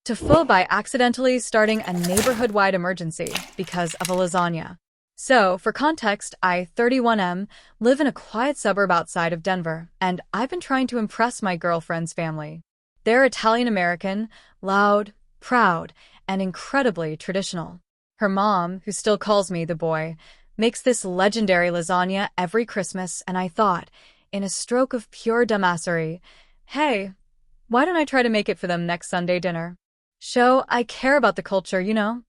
TIFU by accidentally starting a neighborhood-wide emergency because of a lasagna. So, for context, I, 31M, live in a quiet suburb outside of Denver, and I've been trying to impress my girlfriend's family. They're Italian-American, loud, proud, and incredibly traditional. Her mom, who still calls me the boy, makes this legendary lasagna every Christmas, and I thought, in a stroke of pure dumbassery, hey, why don't I try to make it for them next Sunday dinner? Show I care about the culture, you know?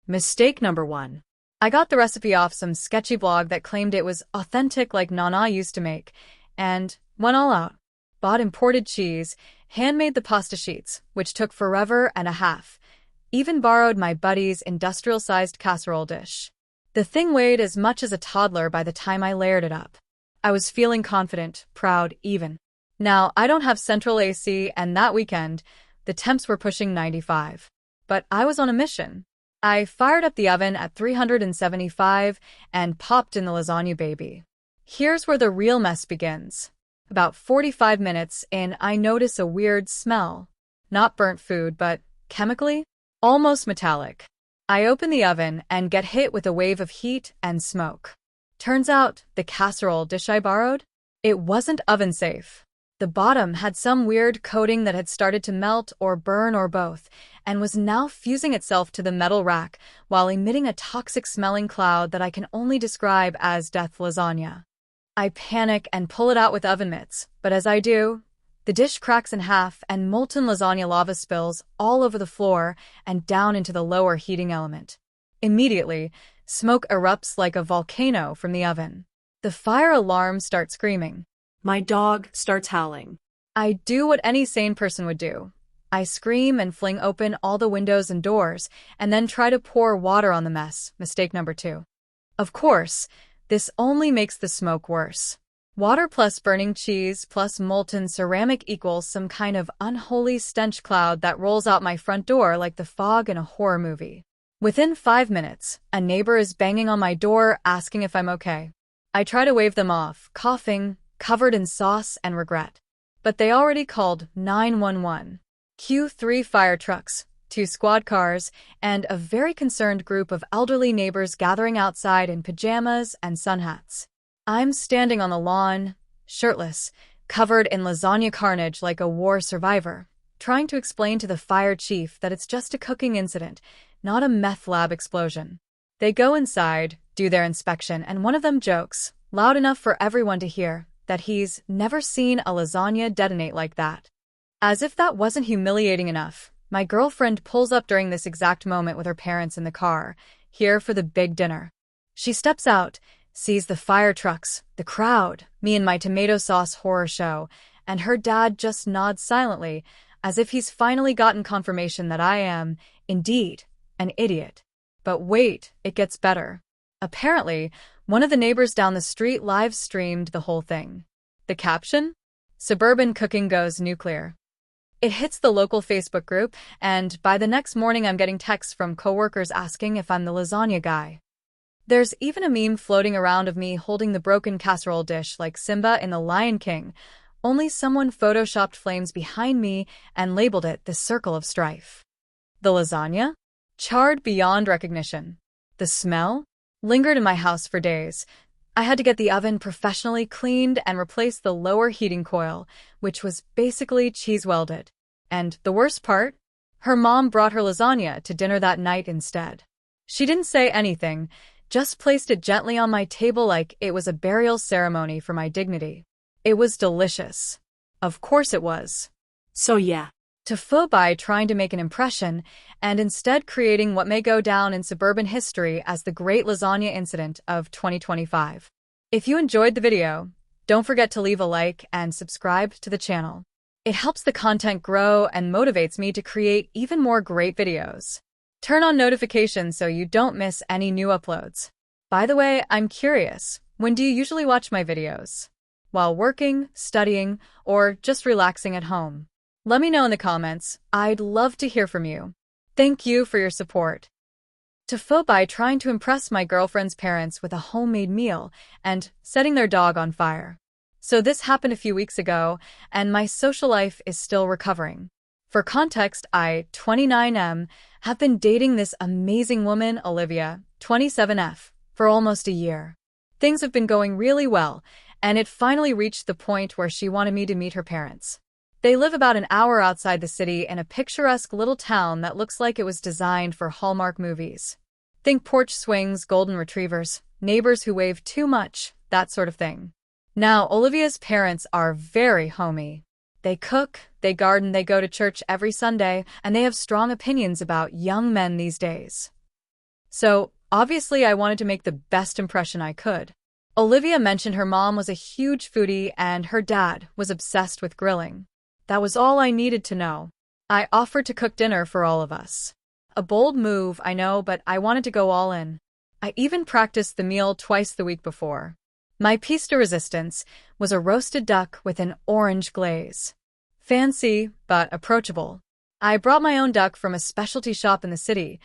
Mistake number 1. I got the recipe off some sketchy blog that claimed it was authentic like Nana used to make, and went all out. Bought imported cheese, handmade the pasta sheets, which took forever and a half. Even borrowed my buddy's industrial-sized casserole dish. The thing weighed as much as a toddler by the time I layered it up. I was feeling confident, proud, even. Now, I don't have central AC, and that weekend, the temps were pushing 95. But I was on a mission. I fired up the oven at 375 and popped in the lasagna baby. Here's where the real mess begins. About 45 minutes in, I notice a weird smell. Not burnt food, but chemically, almost metallic. I open the oven and get hit with a wave of heat and smoke. Turns out, the casserole dish I borrowed? It wasn't oven safe. The bottom had some weird coating that had started to melt or burn or both, and was now fusing itself to the metal rack while emitting a toxic-smelling cloud that I can only describe as death lasagna. I panic and pull it out with oven mitts, but as I do, the dish cracks in half and molten lasagna lava spills all over the floor and down into the lower heating element. Immediately, smoke erupts like a volcano from the oven. The fire alarm starts screaming. My dog starts howling. I do what any sane person would do. I scream and fling open all the windows and doors, and then try to pour water on the mess, mistake number 2. Of course, this only makes the smoke worse. Water plus burning cheese plus molten ceramic equals some kind of unholy stench cloud that rolls out my front door like the fog in a horror movie. Within 5 minutes, a neighbor is banging on my door asking if I'm okay. I try to wave them off, coughing, covered in sauce and regret. But they already called 911. Cue 3 fire trucks, 2 squad cars, and a very concerned group of elderly neighbors gathering outside in pajamas and sun hats. I'm standing on the lawn, shirtless, covered in lasagna carnage like a war survivor, trying to explain to the fire chief that it's just a cooking incident, not a meth lab explosion. They go inside, do their inspection, and one of them jokes, loud enough for everyone to hear, that he's never seen a lasagna detonate like that. As if that wasn't humiliating enough, my girlfriend pulls up during this exact moment with her parents in the car, here for the big dinner. She steps out, sees the fire trucks, the crowd, me and my tomato sauce horror show, and her dad just nods silently, as if he's finally gotten confirmation that I am, indeed, an idiot. But wait, it gets better. Apparently, one of the neighbors down the street live-streamed the whole thing. The caption? Suburban cooking goes nuclear. It hits the local Facebook group, and by the next morning I'm getting texts from coworkers asking if I'm the lasagna guy. There's even a meme floating around of me holding the broken casserole dish like Simba in The Lion King, only someone photoshopped flames behind me and labeled it the Circle of Strife. The lasagna? Charred beyond recognition. The smell? Lingered in my house for days. I had to get the oven professionally cleaned and replace the lower heating coil, which was basically cheese-welded. And the worst part? Her mom brought her lasagna to dinner that night instead. She didn't say anything, just placed it gently on my table like it was a burial ceremony for my dignity. It was delicious. Of course it was. So yeah. TIFU by trying to make an impression, and instead creating what may go down in suburban history as the Great Lasagna Incident of 2025. If you enjoyed the video, don't forget to leave a like and subscribe to the channel. It helps the content grow and motivates me to create even more great videos. Turn on notifications so you don't miss any new uploads. By the way, I'm curious, when do you usually watch my videos? While working, studying, or just relaxing at home? Let me know in the comments. I'd love to hear from you. Thank you for your support. TIFU by trying to impress my girlfriend's parents with a homemade meal and setting their dog on fire. So this happened a few weeks ago, and my social life is still recovering. For context, I, 29M, have been dating this amazing woman, Olivia, 27F, for almost a year. Things have been going really well, and it finally reached the point where she wanted me to meet her parents. They live about an hour outside the city in a picturesque little town that looks like it was designed for Hallmark movies. Think porch swings, golden retrievers, neighbors who wave too much, that sort of thing. Now, Olivia's parents are very homey. They cook, they garden, they go to church every Sunday, and they have strong opinions about young men these days. So, obviously, I wanted to make the best impression I could. Olivia mentioned her mom was a huge foodie and her dad was obsessed with grilling. That was all I needed to know. I offered to cook dinner for all of us. A bold move, I know, but I wanted to go all in. I even practiced the meal twice the week before. My piece de resistance was a roasted duck with an orange glaze. Fancy, but approachable. I brought my own duck from a specialty shop in the city,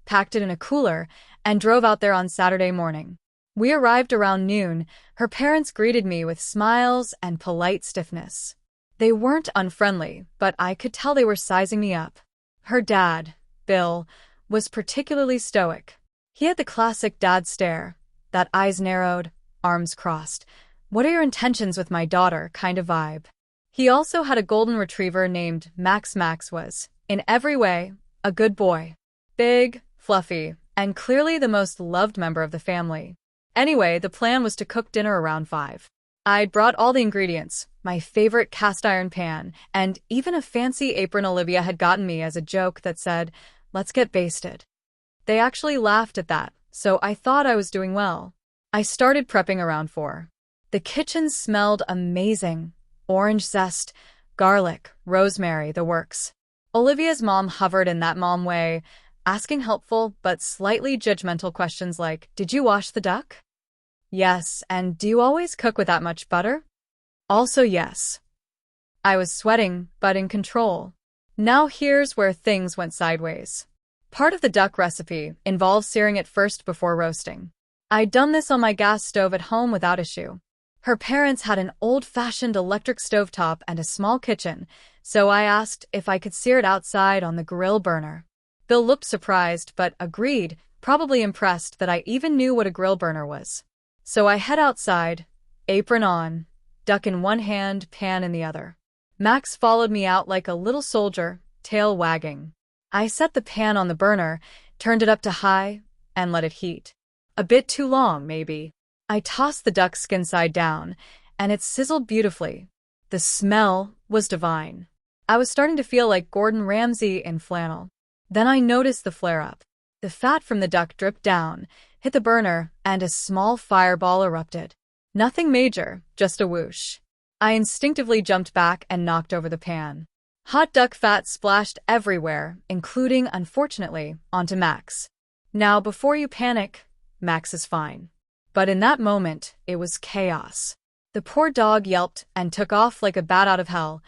packed it in a cooler, and drove out there on Saturday morning. We arrived around noon. Her parents greeted me with smiles and polite stiffness. They weren't unfriendly, but I could tell they were sizing me up. Her dad, Bill, was particularly stoic. He had the classic dad stare, that eyes narrowed, arms crossed. What are your intentions with my daughter kind of vibe. He also had a golden retriever named Max. Max was, in every way, a good boy. Big, fluffy, and clearly the most loved member of the family. Anyway, the plan was to cook dinner around 5. I'd brought all the ingredients, my favorite cast iron pan, and even a fancy apron Olivia had gotten me as a joke that said, "Let's get basted." They actually laughed at that, so I thought I was doing well. I started prepping around 4. The kitchen smelled amazing. Orange zest, garlic, rosemary, the works. Olivia's mom hovered in that mom way, asking helpful but slightly judgmental questions like, "Did you wash the duck?" "Yes, and do you always cook with that much butter?" "Also yes." I was sweating, but in control. Now here's where things went sideways. Part of the duck recipe involves searing it first before roasting. I'd done this on my gas stove at home without issue. Her parents had an old-fashioned electric stovetop and a small kitchen, so I asked if I could sear it outside on the grill burner. Bill looked surprised, but agreed, probably impressed that I even knew what a grill burner was. So I head outside, apron on, duck in one hand, pan in the other. Max followed me out like a little soldier, tail wagging. I set the pan on the burner, turned it up to high, and let it heat. A bit too long, maybe. I tossed the duck skin side down, and it sizzled beautifully. The smell was divine. I was starting to feel like Gordon Ramsay in flannel. Then I noticed the flare-up. The fat from the duck dripped down, hit the burner, and a small fireball erupted. Nothing major, just a whoosh. I instinctively jumped back and knocked over the pan. Hot duck fat splashed everywhere, including, unfortunately, onto Max. Now, before you panic, Max is fine. But in that moment, it was chaos. The poor dog yelped and took off like a bat out of hell,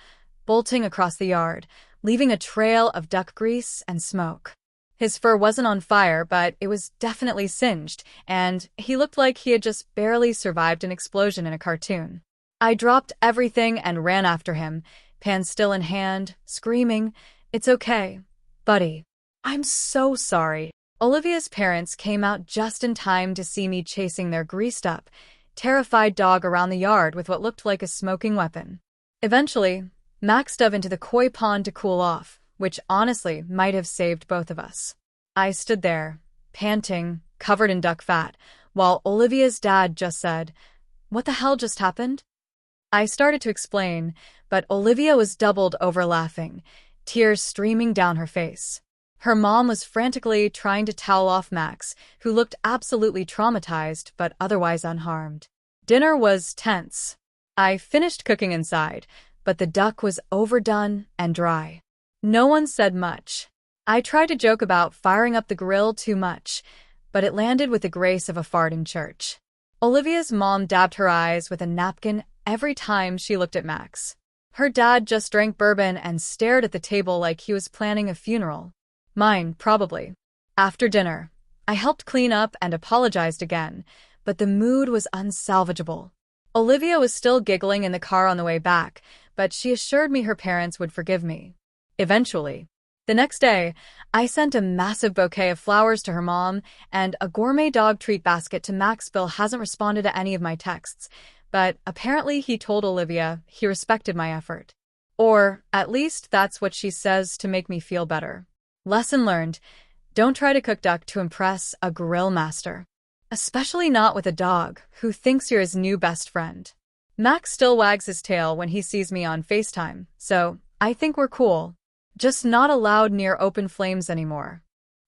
bolting across the yard, leaving a trail of duck grease and smoke. His fur wasn't on fire, but it was definitely singed, and he looked like he had just barely survived an explosion in a cartoon. I dropped everything and ran after him, pan still in hand, screaming, "It's okay, buddy. I'm so sorry." Olivia's parents came out just in time to see me chasing their greased-up, terrified dog around the yard with what looked like a smoking weapon. Eventually, Max dove into the koi pond to cool off, which honestly might have saved both of us. I stood there, panting, covered in duck fat, while Olivia's dad just said, "What the hell just happened?" I started to explain, but Olivia was doubled over laughing, tears streaming down her face. Her mom was frantically trying to towel off Max, who looked absolutely traumatized but otherwise unharmed. Dinner was tense. I finished cooking inside, but the duck was overdone and dry. No one said much. I tried to joke about firing up the grill too much, but it landed with the grace of a fart in church. Olivia's mom dabbed her eyes with a napkin every time she looked at Max. Her dad just drank bourbon and stared at the table like he was planning a funeral. Mine, probably. After dinner, I helped clean up and apologized again, but the mood was unsalvageable. Olivia was still giggling in the car on the way back, but she assured me her parents would forgive me. Eventually. The next day, I sent a massive bouquet of flowers to her mom and a gourmet dog treat basket to Max. Bill hasn't responded to any of my texts, but apparently he told Olivia he respected my effort. Or, at least that's what she says to make me feel better. Lesson learned: don't try to cook duck to impress a grill master. Especially not with a dog who thinks you're his new best friend. Max still wags his tail when he sees me on FaceTime, so I think we're cool. Just not allowed near open flames anymore.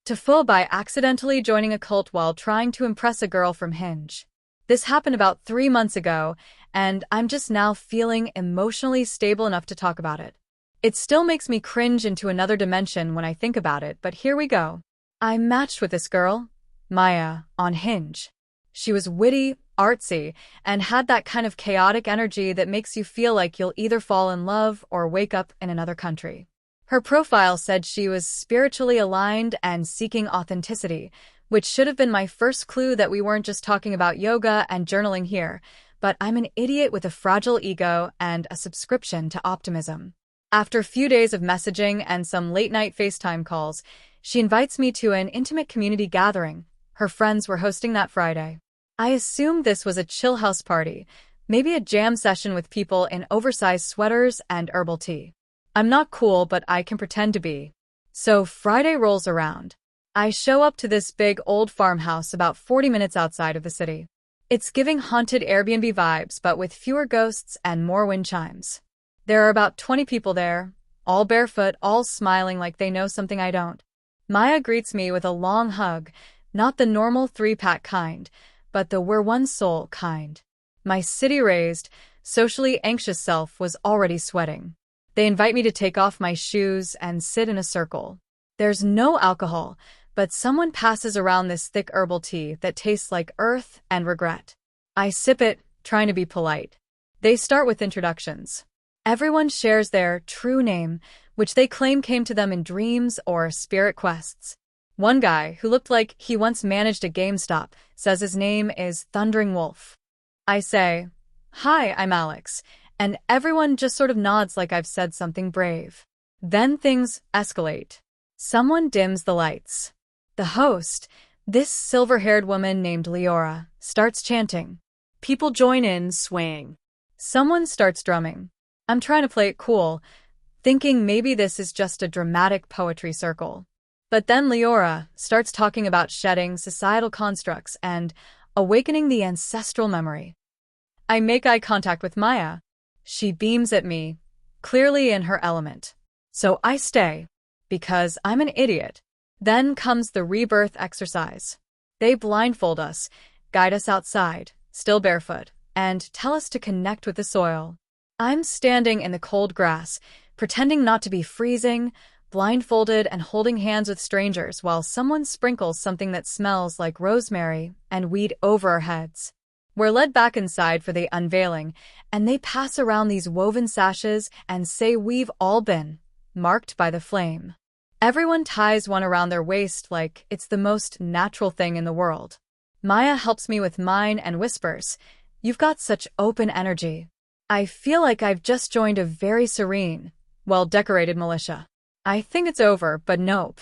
TIFU by accidentally joining a cult while trying to impress a girl from Hinge. This happened about 3 months ago, and I'm just now feeling emotionally stable enough to talk about it. It still makes me cringe into another dimension when I think about it, but here we go. I matched with this girl, Maya, on Hinge. She was witty, artsy, and had that kind of chaotic energy that makes you feel like you'll either fall in love or wake up in another country. Her profile said she was spiritually aligned and seeking authenticity, which should have been my first clue that we weren't just talking about yoga and journaling here, but I'm an idiot with a fragile ego and a subscription to optimism. After a few days of messaging and some late-night FaceTime calls, she invites me to an intimate community gathering her friends were hosting that Friday. I assumed this was a chill house party, maybe a jam session with people in oversized sweaters and herbal tea. I'm not cool, but I can pretend to be. So Friday rolls around. I show up to this big old farmhouse about 40 minutes outside of the city. It's giving haunted Airbnb vibes, but with fewer ghosts and more wind chimes. There are about 20 people there, all barefoot, all smiling like they know something I don't. Maya greets me with a long hug, not the normal 3-pack kind, but the we're one soul kind. My city-raised, socially anxious self was already sweating. They invite me to take off my shoes and sit in a circle. There's no alcohol, but someone passes around this thick herbal tea that tastes like earth and regret. I sip it, trying to be polite. They start with introductions. Everyone shares their true name, which they claim came to them in dreams or spirit quests. One guy, who looked like he once managed a GameStop, says his name is Thundering Wolf. I say, "Hi, I'm Alex," and everyone just sort of nods like I've said something brave. Then things escalate. Someone dims the lights. The host, this silver-haired woman named Leora, starts chanting. People join in, swaying. Someone starts drumming. I'm trying to play it cool, thinking maybe this is just a dramatic poetry circle. But then Leora starts talking about shedding societal constructs and awakening the ancestral memory. I make eye contact with Maya. She beams at me, clearly in her element. So I stay, because I'm an idiot. Then comes the rebirth exercise. They blindfold us, guide us outside, still barefoot, and tell us to connect with the soil. I'm standing in the cold grass, pretending not to be freezing, blindfolded and holding hands with strangers while someone sprinkles something that smells like rosemary and weed over our heads. We're led back inside for the unveiling, and they pass around these woven sashes and say we've all been marked by the flame. Everyone ties one around their waist like it's the most natural thing in the world. Maya helps me with mine and whispers, "You've got such open energy." I feel like I've just joined a very serene, well-decorated militia. I think it's over, but nope.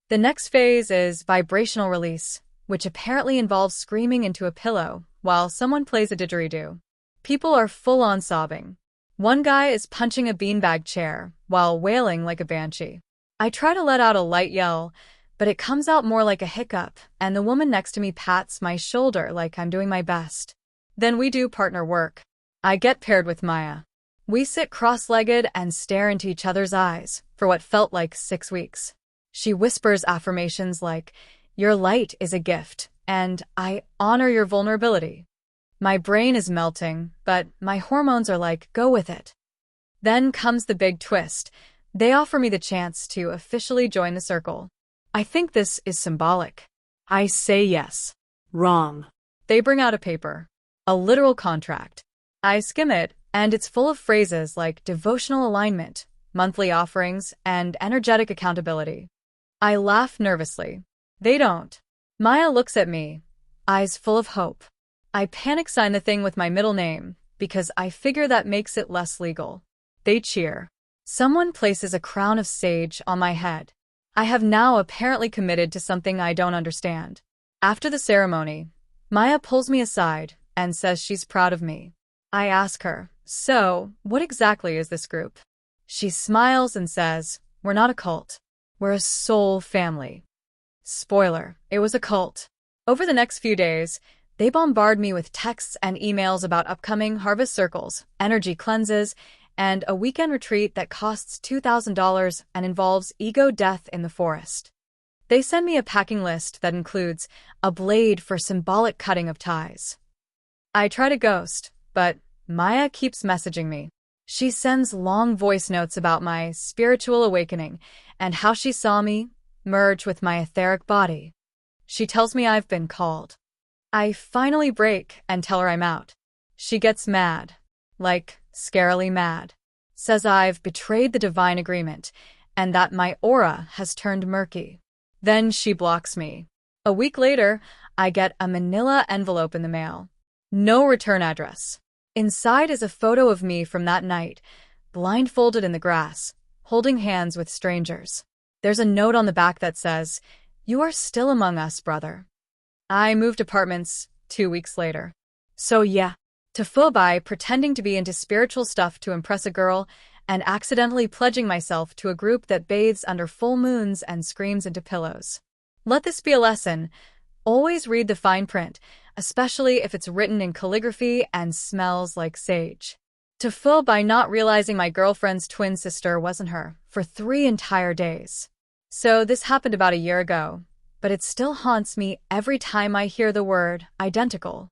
The next phase is vibrational release, which apparently involves screaming into a pillow while someone plays a didgeridoo. People are full-on sobbing. One guy is punching a beanbag chair while wailing like a banshee. I try to let out a light yell, but it comes out more like a hiccup, and the woman next to me pats my shoulder like I'm doing my best. Then we do partner work. I get paired with Maya. We sit cross-legged and stare into each other's eyes for what felt like 6 weeks. She whispers affirmations like, "Your light is a gift," and "I honor your vulnerability." My brain is melting, but my hormones are like, "Go with it." Then comes the big twist. They offer me the chance to officially join the circle. I think this is symbolic. I say yes. Wrong. They bring out a paper, a literal contract. I skim it, and it's full of phrases like devotional alignment, monthly offerings, and energetic accountability. I laugh nervously. They don't. Maya looks at me, eyes full of hope. I panic sign the thing with my middle name, because I figure that makes it less legal. They cheer. Someone places a crown of sage on my head. I have now apparently committed to something I don't understand. After the ceremony, Maya pulls me aside and says she's proud of me. I ask her, "So, what exactly is this group?" She smiles and says, "We're not a cult. We're a soul family." Spoiler, it was a cult. Over the next few days, they bombard me with texts and emails about upcoming harvest circles, energy cleanses, and a weekend retreat that costs $2,000 and involves ego death in the forest. They send me a packing list that includes a blade for symbolic cutting of ties. I try to ghost, but Maya keeps messaging me. She sends long voice notes about my spiritual awakening and how she saw me merge with my etheric body. She tells me I've been called. I finally break and tell her I'm out. She gets mad, like scarily mad, says I've betrayed the divine agreement and that my aura has turned murky. Then she blocks me. A week later, I get a manila envelope in the mail. No return address. Inside is a photo of me from that night, blindfolded in the grass, holding hands with strangers. There's a note on the back that says, "You are still among us, brother." I moved apartments 2 weeks later. So yeah, TIFU by pretending to be into spiritual stuff to impress a girl and accidentally pledging myself to a group that bathes under full moons and screams into pillows. Let this be a lesson. Always read the fine print, especially if it's written in calligraphy and smells like sage. TIFU by not realizing my girlfriend's twin sister wasn't her for 3 entire days. So this happened about a year ago, but it still haunts me every time I hear the word identical.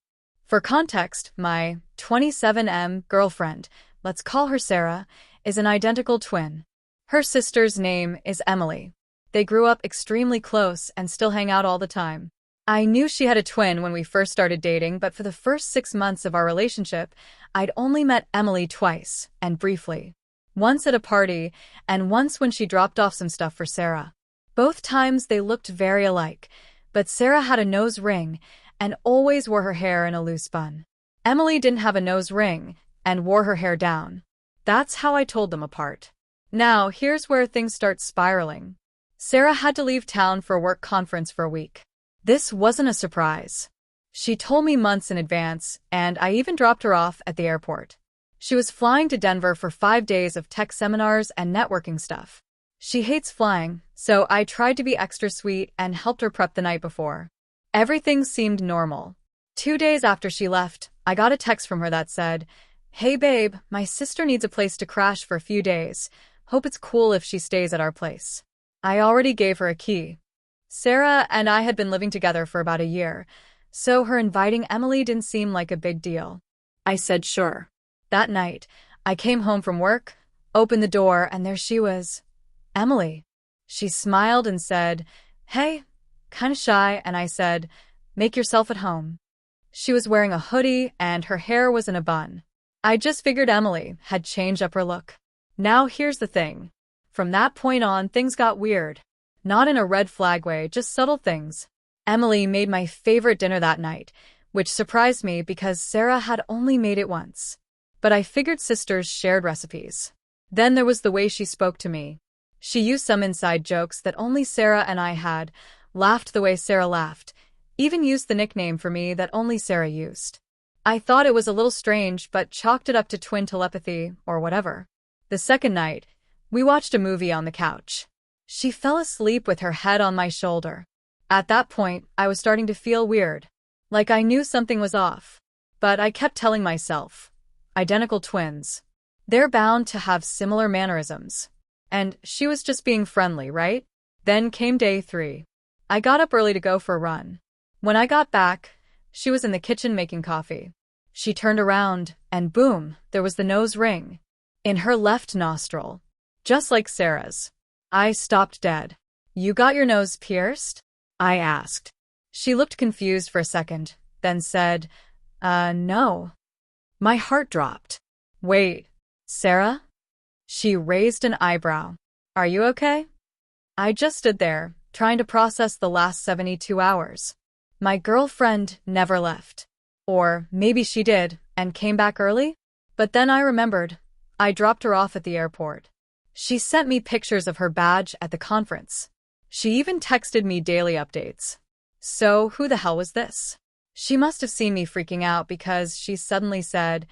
For context, my 27M girlfriend, let's call her Sarah, is an identical twin. Her sister's name is Emily. They grew up extremely close and still hang out all the time. I knew she had a twin when we first started dating, but for the first 6 months of our relationship, I'd only met Emily twice, and briefly. Once at a party, and once when she dropped off some stuff for Sarah. Both times they looked very alike, but Sarah had a nose ring and always wore her hair in a loose bun. Emily didn't have a nose ring and wore her hair down. That's how I told them apart. Now, here's where things start spiraling. Sarah had to leave town for a work conference for a week. This wasn't a surprise. She told me months in advance, and I even dropped her off at the airport. She was flying to Denver for 5 days of tech seminars and networking stuff. She hates flying, so I tried to be extra sweet and helped her prep the night before. Everything seemed normal. 2 days after she left, I got a text from her that said, "Hey babe, my sister needs a place to crash for a few days. Hope it's cool if she stays at our place." I already gave her a key. Sarah and I had been living together for about a year, so her inviting Emily didn't seem like a big deal. I said sure. That night, I came home from work, opened the door, and there she was. Emily. She smiled and said, "Hey," kinda shy, and I said, "Make yourself at home." She was wearing a hoodie and her hair was in a bun. I just figured Emily had changed up her look. Now here's the thing. From that point on, things got weird. Not in a red flag way, just subtle things. Emily made my favorite dinner that night, which surprised me because Sarah had only made it once. But I figured sisters shared recipes. Then there was the way she spoke to me. She used some inside jokes that only Sarah and I had, laughed the way Sarah laughed, even used the nickname for me that only Sarah used. I thought it was a little strange, but chalked it up to twin telepathy or whatever. The second night, we watched a movie on the couch. She fell asleep with her head on my shoulder. At that point, I was starting to feel weird. Like I knew something was off. But I kept telling myself, identical twins. They're bound to have similar mannerisms. And she was just being friendly, right? Then came day 3. I got up early to go for a run. When I got back, she was in the kitchen making coffee. She turned around, and boom, there was the nose ring. In her left nostril. Just like Sarah's. I stopped dead. "You got your nose pierced?" I asked. She looked confused for a second, then said, no." My heart dropped. "Wait, Sarah?" She raised an eyebrow. "Are you okay?" I just stood there, trying to process the last 72 hours. My girlfriend never left. Or maybe she did, and came back early? But then I remembered. I dropped her off at the airport. She sent me pictures of her badge at the conference. She even texted me daily updates. So who the hell was this? She must have seen me freaking out because she suddenly said,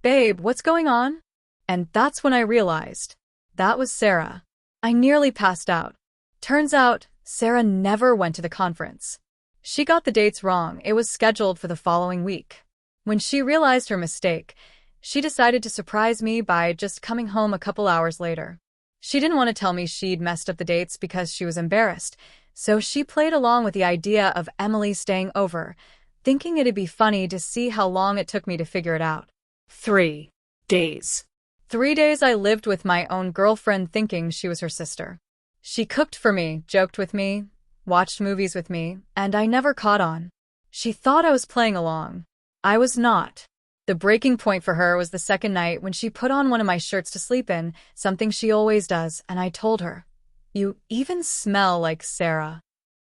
"Babe, what's going on?" And that's when I realized. That was Sarah. I nearly passed out. Turns out, Sarah never went to the conference. She got the dates wrong. It was scheduled for the following week. When she realized her mistake, she decided to surprise me by just coming home a couple hours later. She didn't want to tell me she'd messed up the dates because she was embarrassed, so she played along with the idea of Emily staying over, thinking it'd be funny to see how long it took me to figure it out. 3 days. 3 days I lived with my own girlfriend thinking she was her sister. She cooked for me, joked with me, watched movies with me, and I never caught on. She thought I was playing along. I was not. The breaking point for her was the second night when she put on one of my shirts to sleep in, something she always does, and I told her, "You even smell like Sarah."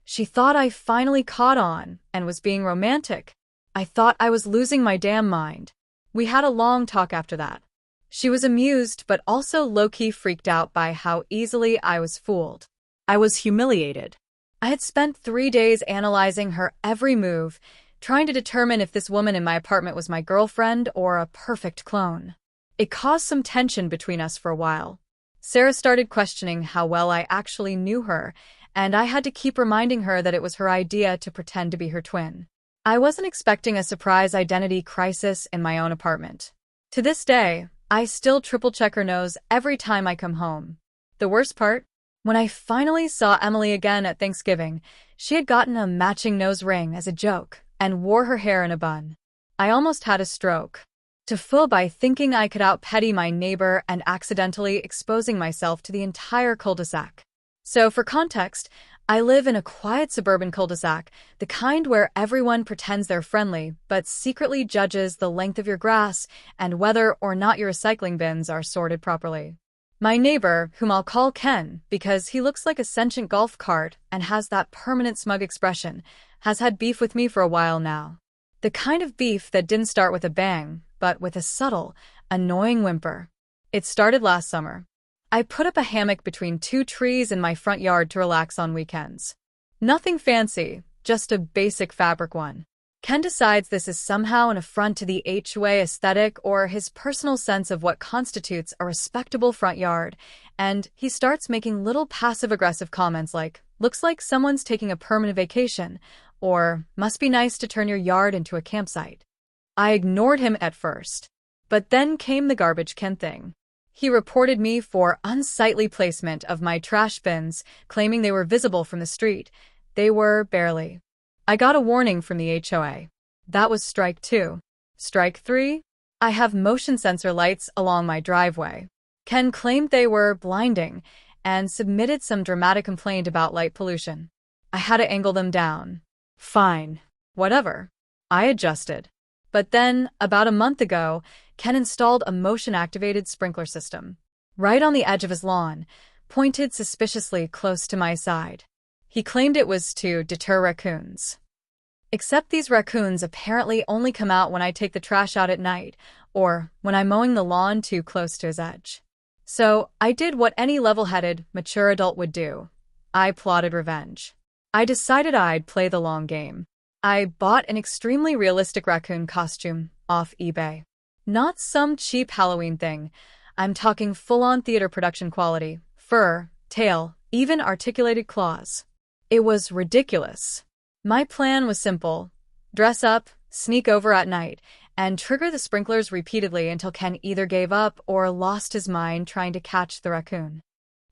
She thought I finally caught on and was being romantic. I thought I was losing my damn mind. We had a long talk after that. She was amused but also low-key freaked out by how easily I was fooled. I was humiliated. I had spent 3 days analyzing her every move, trying to determine if this woman in my apartment was my girlfriend or a perfect clone. It caused some tension between us for a while. Sarah started questioning how well I actually knew her, and I had to keep reminding her that it was her idea to pretend to be her twin. I wasn't expecting a surprise identity crisis in my own apartment. To this day, I still triple-check her nose every time I come home. The worst part? When I finally saw Emily again at Thanksgiving, she had gotten a matching nose ring as a joke and wore her hair in a bun. I almost had a stroke. To fool by thinking I could out-petty my neighbor and accidentally exposing myself to the entire cul-de-sac. So, for context, I live in a quiet suburban cul-de-sac, the kind where everyone pretends they're friendly but secretly judges the length of your grass and whether or not your recycling bins are sorted properly. My neighbor, whom I'll call Ken because he looks like a sentient golf cart and has that permanent smug expression, has had beef with me for a while now. The kind of beef that didn't start with a bang, but with a subtle, annoying whimper. It started last summer. I put up a hammock between 2 trees in my front yard to relax on weekends. Nothing fancy, just a basic fabric one. Ken decides this is somehow an affront to the HOA aesthetic or his personal sense of what constitutes a respectable front yard, and he starts making little passive-aggressive comments like, "Looks like someone's taking a permanent vacation," or "Must be nice to turn your yard into a campsite." I ignored him at first. But then came the garbage Ken thing. He reported me for unsightly placement of my trash bins, claiming they were visible from the street. They were barely. I got a warning from the HOA. That was strike 2. Strike 3? I have motion sensor lights along my driveway. Ken claimed they were blinding and submitted some dramatic complaint about light pollution. I had to angle them down. Fine. Whatever. I adjusted. But then, about a month ago, Ken installed a motion-activated sprinkler system. Right on the edge of his lawn, pointed suspiciously close to my side. He claimed it was to deter raccoons. Except these raccoons apparently only come out when I take the trash out at night, or when I'm mowing the lawn too close to his edge. So, I did what any level-headed, mature adult would do. I plotted revenge. I decided I'd play the long game. I bought an extremely realistic raccoon costume off eBay. Not some cheap Halloween thing. I'm talking full-on theater production quality, fur, tail, even articulated claws. It was ridiculous. My plan was simple. Dress up, sneak over at night, and trigger the sprinklers repeatedly until Ken either gave up or lost his mind trying to catch the raccoon.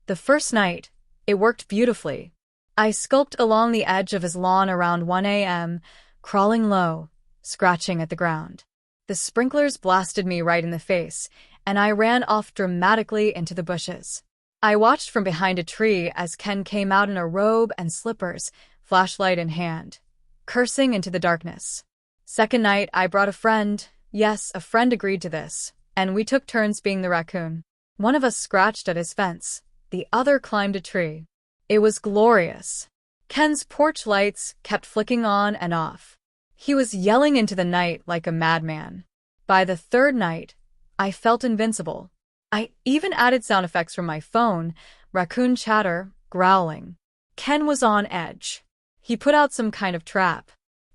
The first night, it worked beautifully. I skulked along the edge of his lawn around 1 a.m., crawling low, scratching at the ground. The sprinklers blasted me right in the face, and I ran off dramatically into the bushes. I watched from behind a tree as Ken came out in a robe and slippers, flashlight in hand, cursing into the darkness. Second night, I brought a friend. Yes, a friend agreed to this, and we took turns being the raccoon. One of us scratched at his fence, the other climbed a tree. It was glorious. Ken's porch lights kept flicking on and off. He was yelling into the night like a madman. By the third night, I felt invincible. I even added sound effects from my phone, raccoon chatter, growling. Ken was on edge. He put out some kind of trap.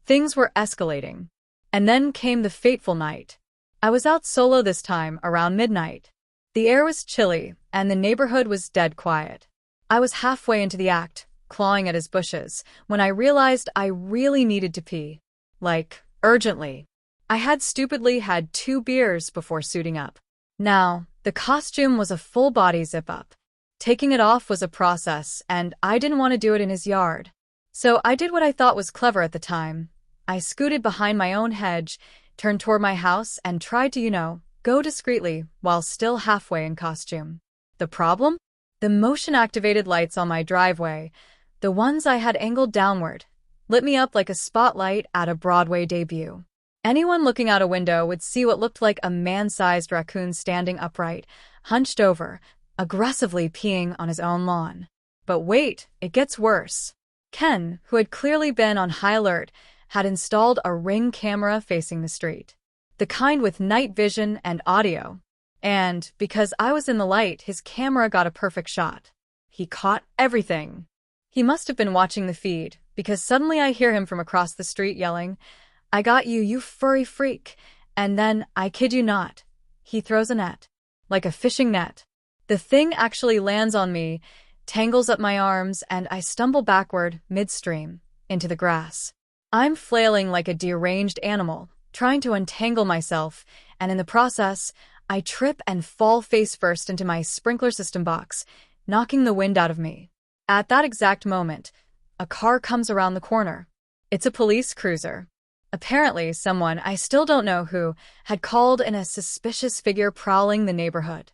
Things were escalating. And then came the fateful night. I was out solo this time, around midnight. The air was chilly, and the neighborhood was dead quiet. I was halfway into the act, clawing at his bushes, when I realized I really needed to pee. Like, urgently. I had stupidly had 2 beers before suiting up. Now, the costume was a full-body zip-up. Taking it off was a process, and I didn't want to do it in his yard. So I did what I thought was clever at the time. I scooted behind my own hedge, turned toward my house, and tried to, go discreetly while still halfway in costume. The problem? The motion-activated lights on my driveway, the ones I had angled downward, lit me up like a spotlight at a Broadway debut. Anyone looking out a window would see what looked like a man-sized raccoon standing upright, hunched over, aggressively peeing on his own lawn. But wait, it gets worse. Ken, who had clearly been on high alert, had installed a Ring camera facing the street. The kind with night vision and audio. And, because I was in the light, his camera got a perfect shot. He caught everything. He must have been watching the feed, because suddenly I hear him from across the street yelling, "I got you, you furry freak." And then, I kid you not, he throws a net. Like a fishing net. The thing actually lands on me, tangles up my arms, and I stumble backward, midstream, into the grass. I'm flailing like a deranged animal, trying to untangle myself, and in the process, I trip and fall face first into my sprinkler system box, knocking the wind out of me. At that exact moment, a car comes around the corner. It's a police cruiser. Apparently, someone, I still don't know who, had called in a suspicious figure prowling the neighborhood.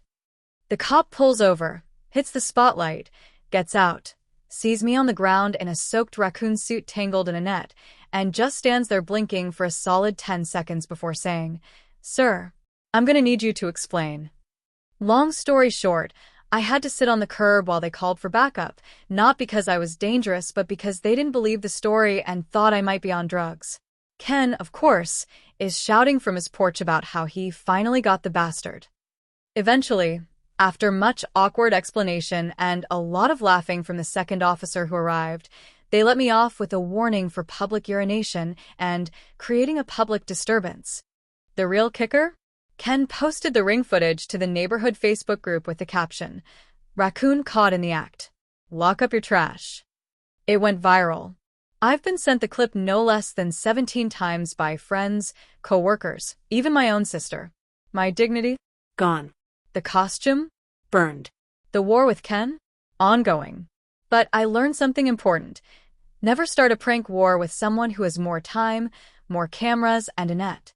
The cop pulls over, hits the spotlight, gets out, sees me on the ground in a soaked raccoon suit tangled in a net, and just stands there blinking for a solid 10 seconds before saying, "Sir, I'm gonna need you to explain." Long story short, I had to sit on the curb while they called for backup, not because I was dangerous, but because they didn't believe the story and thought I might be on drugs. Ken, of course, is shouting from his porch about how he finally got the bastard. Eventually, after much awkward explanation and a lot of laughing from the second officer who arrived, they let me off with a warning for public urination and creating a public disturbance. The real kicker? Ken posted the Ring footage to the neighborhood Facebook group with the caption, "Raccoon caught in the act. Lock up your trash." It went viral. I've been sent the clip no less than 17 times by friends, co-workers, even my own sister. My dignity? Gone. The costume? Burned. The war with Ken? Ongoing. But I learned something important. Never start a prank war with someone who has more time, more cameras, and a net.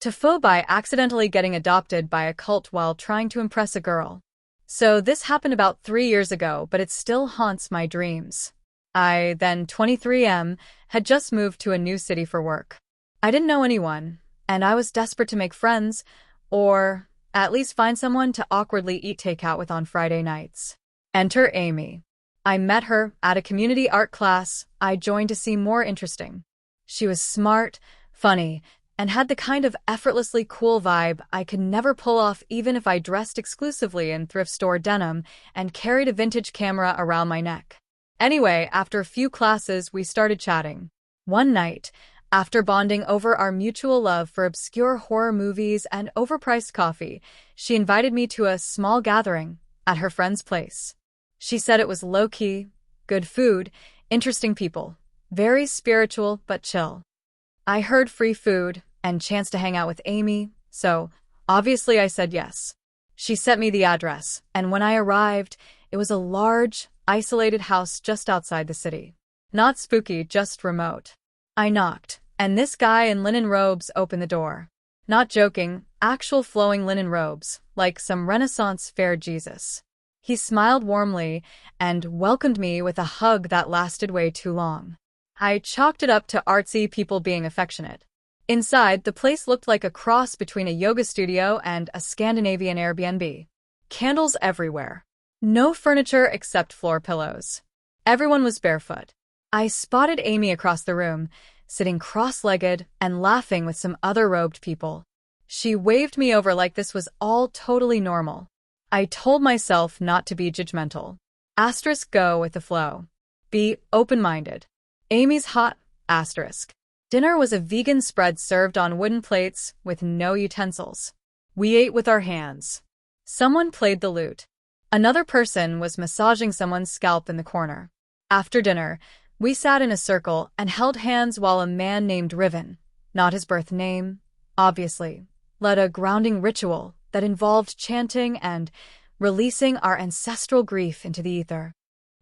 TIFU by accidentally getting adopted by a cult while trying to impress a girl. So this happened about 3 years ago, but it still haunts my dreams. I, then 23M, had just moved to a new city for work. I didn't know anyone, and I was desperate to make friends, or at least find someone to awkwardly eat takeout with on Friday nights. Enter Amy. I met her at a community art class I joined to seem more interesting. She was smart, funny, and had the kind of effortlessly cool vibe I could never pull off even if I dressed exclusively in thrift store denim and carried a vintage camera around my neck. Anyway, after a few classes, we started chatting. One night, after bonding over our mutual love for obscure horror movies and overpriced coffee, she invited me to a small gathering at her friend's place. She said it was low-key, good food, interesting people, very spiritual but chill. I heard free food and chance to hang out with Amy, so obviously I said yes. She sent me the address, and when I arrived, it was a large, isolated house just outside the city. Not spooky, just remote. I knocked, and this guy in linen robes opened the door. Not joking, actual flowing linen robes, like some Renaissance fair Jesus. He smiled warmly and welcomed me with a hug that lasted way too long. I chalked it up to artsy people being affectionate. Inside, the place looked like a cross between a yoga studio and a Scandinavian Airbnb. Candles everywhere. No furniture except floor pillows. Everyone was barefoot. I spotted Amy across the room, sitting cross-legged and laughing with some other robed people. She waved me over like this was all totally normal. I told myself not to be judgmental. Asterisk go with the flow. Be open-minded. Amy's hot asterisk. Dinner was a vegan spread served on wooden plates with no utensils. We ate with our hands. Someone played the lute. Another person was massaging someone's scalp in the corner. After dinner, we sat in a circle and held hands while a man named Riven, not his birth name, obviously, led a grounding ritual that involved chanting and releasing our ancestral grief into the ether.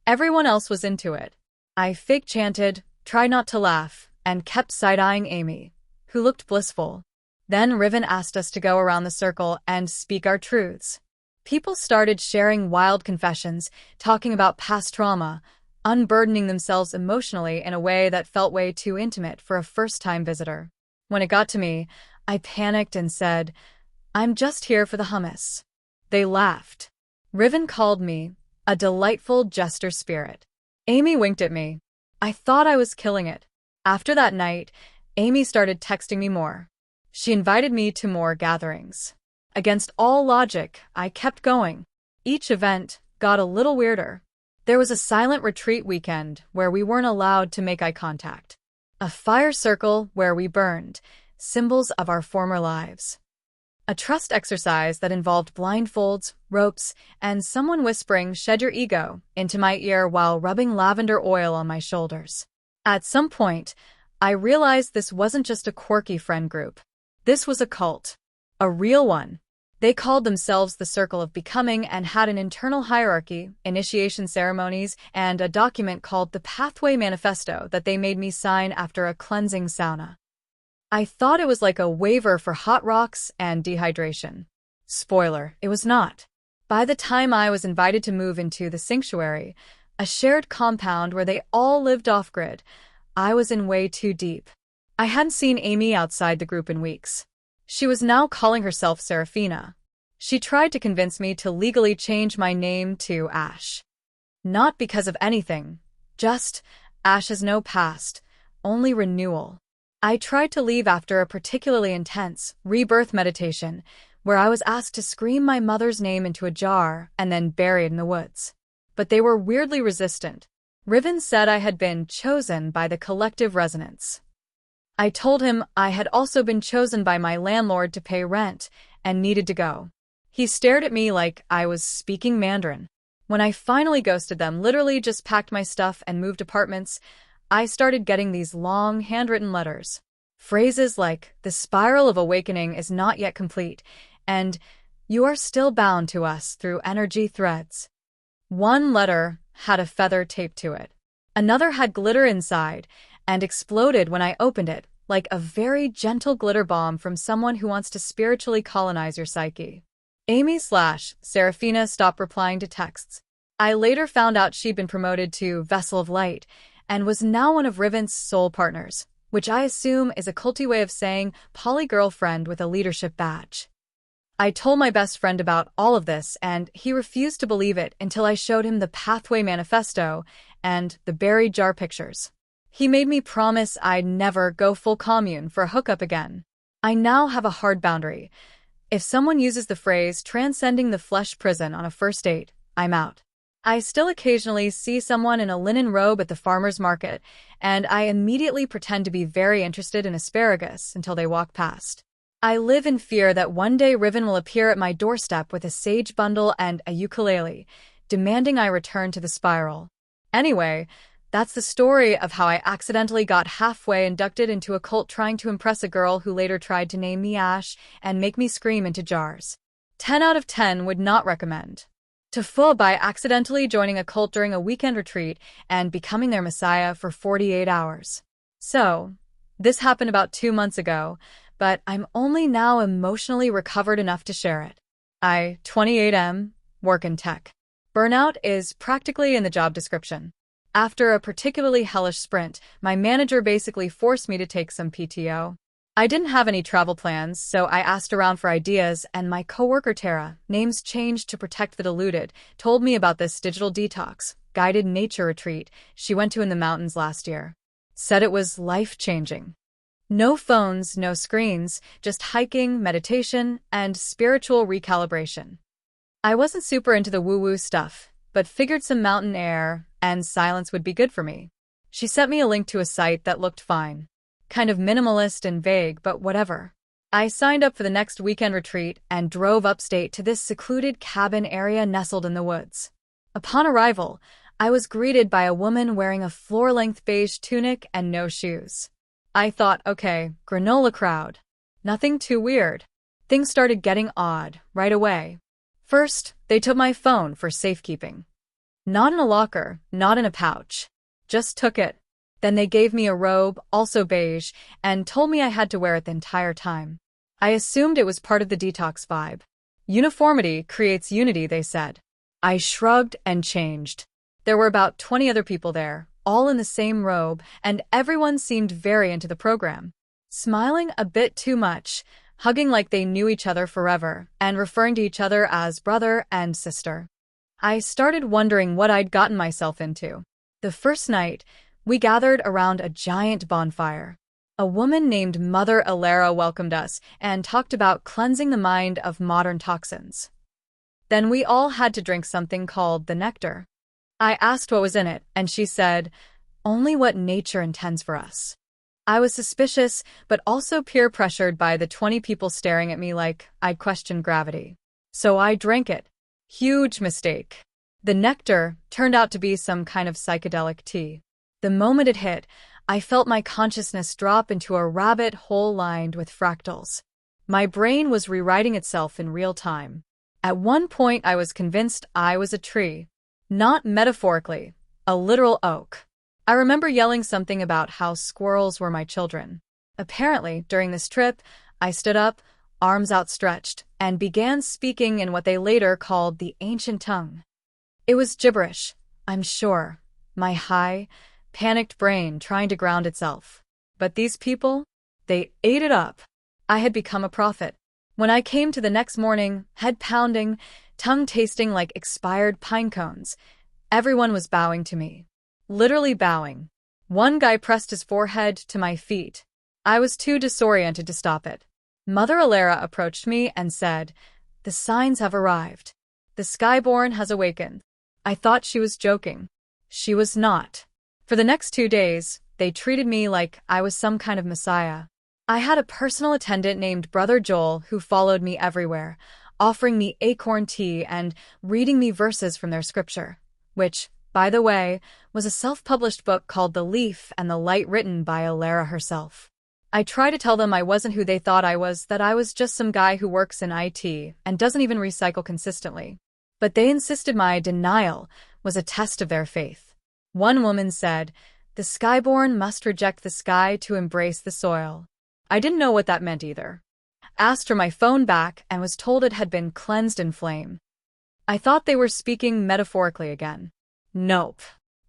Everyone else was into it. I fake chanted, tried not to laugh, and kept side-eyeing Amy, who looked blissful. Then Riven asked us to go around the circle and speak our truths. People started sharing wild confessions, talking about past trauma, unburdening themselves emotionally in a way that felt way too intimate for a first-time visitor. When it got to me, I panicked and said, "I'm just here for the hummus." They laughed. Riven called me a delightful jester spirit. Amy winked at me. I thought I was killing it. After that night, Amy started texting me more. She invited me to more gatherings. Against all logic, I kept going. Each event got a little weirder. There was a silent retreat weekend where we weren't allowed to make eye contact. A fire circle where we burned, symbols of our former lives. A trust exercise that involved blindfolds, ropes, and someone whispering "shed your ego" into my ear while rubbing lavender oil on my shoulders. At some point, I realized this wasn't just a quirky friend group. This was a cult. A real one. They called themselves the Circle of Becoming and had an internal hierarchy, initiation ceremonies, and a document called the Pathway Manifesto that they made me sign after a cleansing sauna. I thought it was like a waiver for hot rocks and dehydration. Spoiler, it was not. By the time I was invited to move into the sanctuary, a shared compound where they all lived off-grid, I was in way too deep. I hadn't seen Amy outside the group in weeks. She was now calling herself Serafina. She tried to convince me to legally change my name to Ash. Not because of anything, just Ash has no past, only renewal. I tried to leave after a particularly intense rebirth meditation where I was asked to scream my mother's name into a jar and then bury it in the woods. But they were weirdly resistant. Riven said I had been chosen by the collective resonance. I told him I had also been chosen by my landlord to pay rent and needed to go. He stared at me like I was speaking Mandarin. When I finally ghosted them, literally just packed my stuff and moved apartments, I started getting these long, handwritten letters. Phrases like, "The spiral of awakening is not yet complete," and "You are still bound to us through energy threads." One letter had a feather taped to it. Another had glitter inside and exploded when I opened it, like a very gentle glitter bomb from someone who wants to spiritually colonize your psyche. Amy/Serafina stopped replying to texts. I later found out she'd been promoted to Vessel of Light and was now one of Riven's soul partners, which I assume is a culty way of saying poly-girlfriend with a leadership badge. I told my best friend about all of this, and he refused to believe it until I showed him the Pathway Manifesto and the buried jar pictures. He made me promise I'd never go full commune for a hookup again. I now have a hard boundary. If someone uses the phrase transcending the flesh prison on a first date, I'm out. I still occasionally see someone in a linen robe at the farmer's market, and I immediately pretend to be very interested in asparagus until they walk past. I live in fear that one day Riven will appear at my doorstep with a sage bundle and a ukulele, demanding I return to the spiral. Anyway, that's the story of how I accidentally got halfway inducted into a cult trying to impress a girl who later tried to name me Ash and make me scream into jars. 10 out of 10 would not recommend. TIFU by accidentally joining a cult during a weekend retreat and becoming their messiah for 48 hours. So, this happened about 2 months ago, but I'm only now emotionally recovered enough to share it. I, 28M, work in tech. Burnout is practically in the job description. After a particularly hellish sprint, my manager basically forced me to take some PTO. I didn't have any travel plans, so I asked around for ideas, and my coworker Tara, names changed to protect the deluded, told me about this digital detox, guided nature retreat she went to in the mountains last year. Said it was life-changing. No phones, no screens, just hiking, meditation, and spiritual recalibration. I wasn't super into the woo-woo stuff, but figured some mountain air and silence would be good for me. She sent me a link to a site that looked fine. Kind of minimalist and vague, but whatever. I signed up for the next weekend retreat and drove upstate to this secluded cabin area nestled in the woods. Upon arrival, I was greeted by a woman wearing a floor-length beige tunic and no shoes. I thought, okay, granola crowd. Nothing too weird. Things started getting odd right away. First, they took my phone for safekeeping. Not in a locker, not in a pouch. Just took it. Then they gave me a robe, also beige, and told me I had to wear it the entire time. I assumed it was part of the detox vibe. Uniformity creates unity, they said. I shrugged and changed. There were about 20 other people there, all in the same robe, and everyone seemed very into the program. Smiling a bit too much, hugging like they knew each other forever, and referring to each other as brother and sister. I started wondering what I'd gotten myself into. The first night, we gathered around a giant bonfire. A woman named Mother Alera welcomed us and talked about cleansing the mind of modern toxins. Then we all had to drink something called the nectar. I asked what was in it, and she said, "Only what nature intends for us." I was suspicious, but also peer-pressured by the 20 people staring at me like I'd questioned gravity. So I drank it. Huge mistake. The nectar turned out to be some kind of psychedelic tea. The moment it hit, I felt my consciousness drop into a rabbit hole lined with fractals. My brain was rewriting itself in real time. At one point, I was convinced I was a tree. Not metaphorically, a literal oak. I remember yelling something about how squirrels were my children. Apparently, during this trip, I stood up, arms outstretched, and began speaking in what they later called the ancient tongue. It was gibberish, I'm sure. My high, panicked brain trying to ground itself. But these people, they ate it up. I had become a prophet. When I came to the next morning, head pounding, tongue tasting like expired pine cones, everyone was bowing to me. Literally bowing. One guy pressed his forehead to my feet. I was too disoriented to stop it. Mother Alera approached me and said, "The signs have arrived. The Skyborn has awakened." I thought she was joking. She was not. For the next 2 days, they treated me like I was some kind of messiah. I had a personal attendant named Brother Joel who followed me everywhere, offering me acorn tea and reading me verses from their scripture, which, by the way, was a self-published book called The Leaf and the Light written by Alera herself. I tried to tell them I wasn't who they thought I was, that I was just some guy who works in IT and doesn't even recycle consistently. But they insisted my denial was a test of their faith. One woman said, "The Skyborn must reject the sky to embrace the soil." I didn't know what that meant either. Asked for my phone back and was told it had been cleansed in flame. I thought they were speaking metaphorically again. Nope.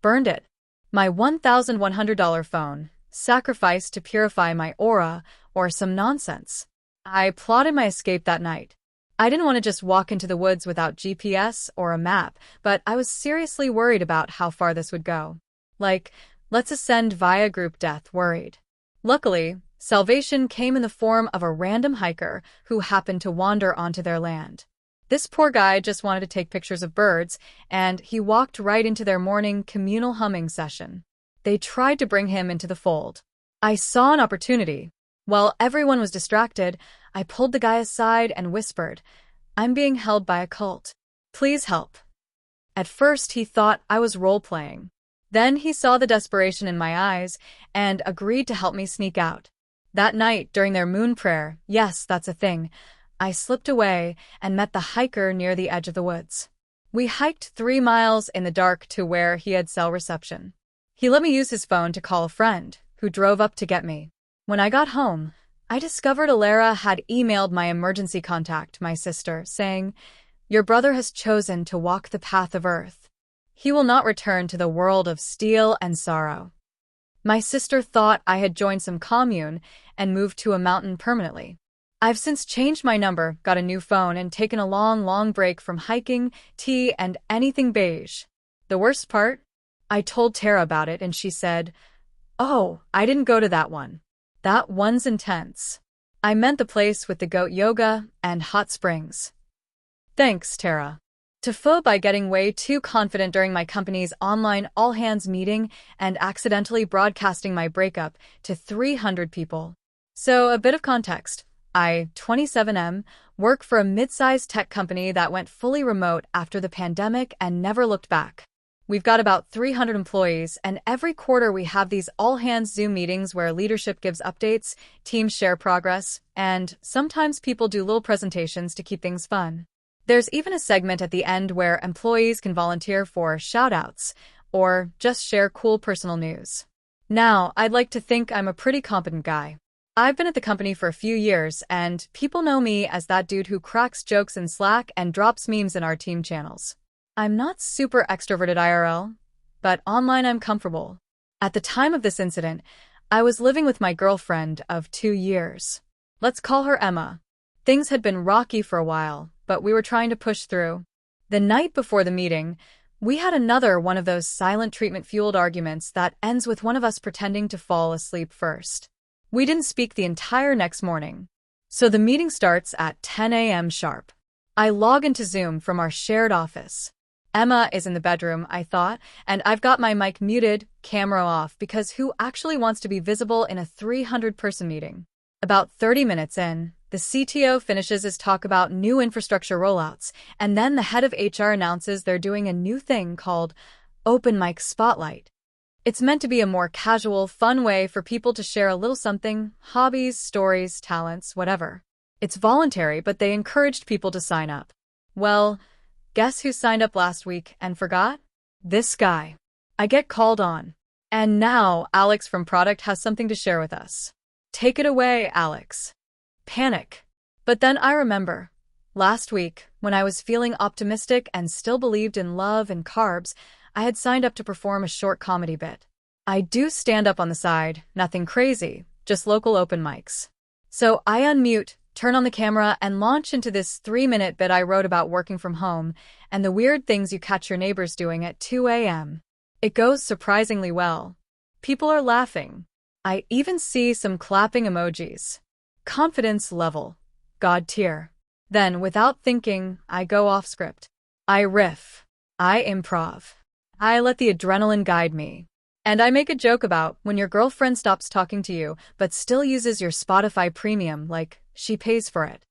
Burned it. My $1,100 phone, sacrificed to purify my aura, or some nonsense. I plotted my escape that night. I didn't want to just walk into the woods without GPS or a map, but I was seriously worried about how far this would go. Like, let's ascend via group death worried. Luckily, salvation came in the form of a random hiker who happened to wander onto their land. This poor guy just wanted to take pictures of birds, and he walked right into their morning communal humming session. They tried to bring him into the fold. I saw an opportunity. While everyone was distracted, I pulled the guy aside and whispered, "I'm being held by a cult. Please help." At first, he thought I was role-playing. Then he saw the desperation in my eyes and agreed to help me sneak out. That night, during their moon prayer, yes, that's a thing, I slipped away and met the hiker near the edge of the woods. We hiked 3 miles in the dark to where he had cell reception. He let me use his phone to call a friend, who drove up to get me. When I got home, I discovered Alera had emailed my emergency contact, my sister, saying, "Your brother has chosen to walk the path of earth. He will not return to the world of steel and sorrow." My sister thought I had joined some commune and moved to a mountain permanently. I've since changed my number, got a new phone, and taken a long break from hiking, tea, and anything beige. The worst part? I told Tara about it and she said, "Oh, I didn't go to that one. That one's intense." I meant the place with the goat yoga and hot springs. Thanks, Tara. TIFU by getting way too confident during my company's online all-hands meeting and accidentally broadcasting my breakup to 300 people. So, a bit of context. I, 27M, work for a mid-sized tech company that went fully remote after the pandemic and never looked back. We've got about 300 employees, and every quarter we have these all-hands Zoom meetings where leadership gives updates, teams share progress, and sometimes people do little presentations to keep things fun. There's even a segment at the end where employees can volunteer for shout-outs or just share cool personal news. Now, I'd like to think I'm a pretty competent guy. I've been at the company for a few years, and people know me as that dude who cracks jokes in Slack and drops memes in our team channels. I'm not super extroverted IRL, but online I'm comfortable. At the time of this incident, I was living with my girlfriend of 2 years. Let's call her Emma. Things had been rocky for a while, but we were trying to push through. The night before the meeting, we had another one of those silent treatment-fueled arguments that ends with one of us pretending to fall asleep first. We didn't speak the entire next morning. So the meeting starts at 10 a.m. sharp. I log into Zoom from our shared office. Emma is in the bedroom, I thought, and I've got my mic muted, camera off, because who actually wants to be visible in a 300-person meeting? About 30 minutes in, the CTO finishes his talk about new infrastructure rollouts, and then the head of HR announces they're doing a new thing called Open Mic Spotlight. It's meant to be a more casual, fun way for people to share a little something, hobbies, stories, talents, whatever. It's voluntary, but they encouraged people to sign up. Well, guess who signed up last week and forgot? This guy. I get called on. And now Alex from Product has something to share with us. Take it away, Alex. Panic. But then I remember. Last week, when I was feeling optimistic and still believed in love and carbs, I had signed up to perform a short comedy bit. I do stand up on the side, nothing crazy, just local open mics. So I unmute, turn on the camera, and launch into this 3-minute bit I wrote about working from home and the weird things you catch your neighbors doing at 2 a.m. It goes surprisingly well. People are laughing. I even see some clapping emojis. Confidence level. God tier. Then, without thinking, I go off script. I riff. I improv. I let the adrenaline guide me. And I make a joke about when your girlfriend stops talking to you but still uses your Spotify Premium like she pays for it.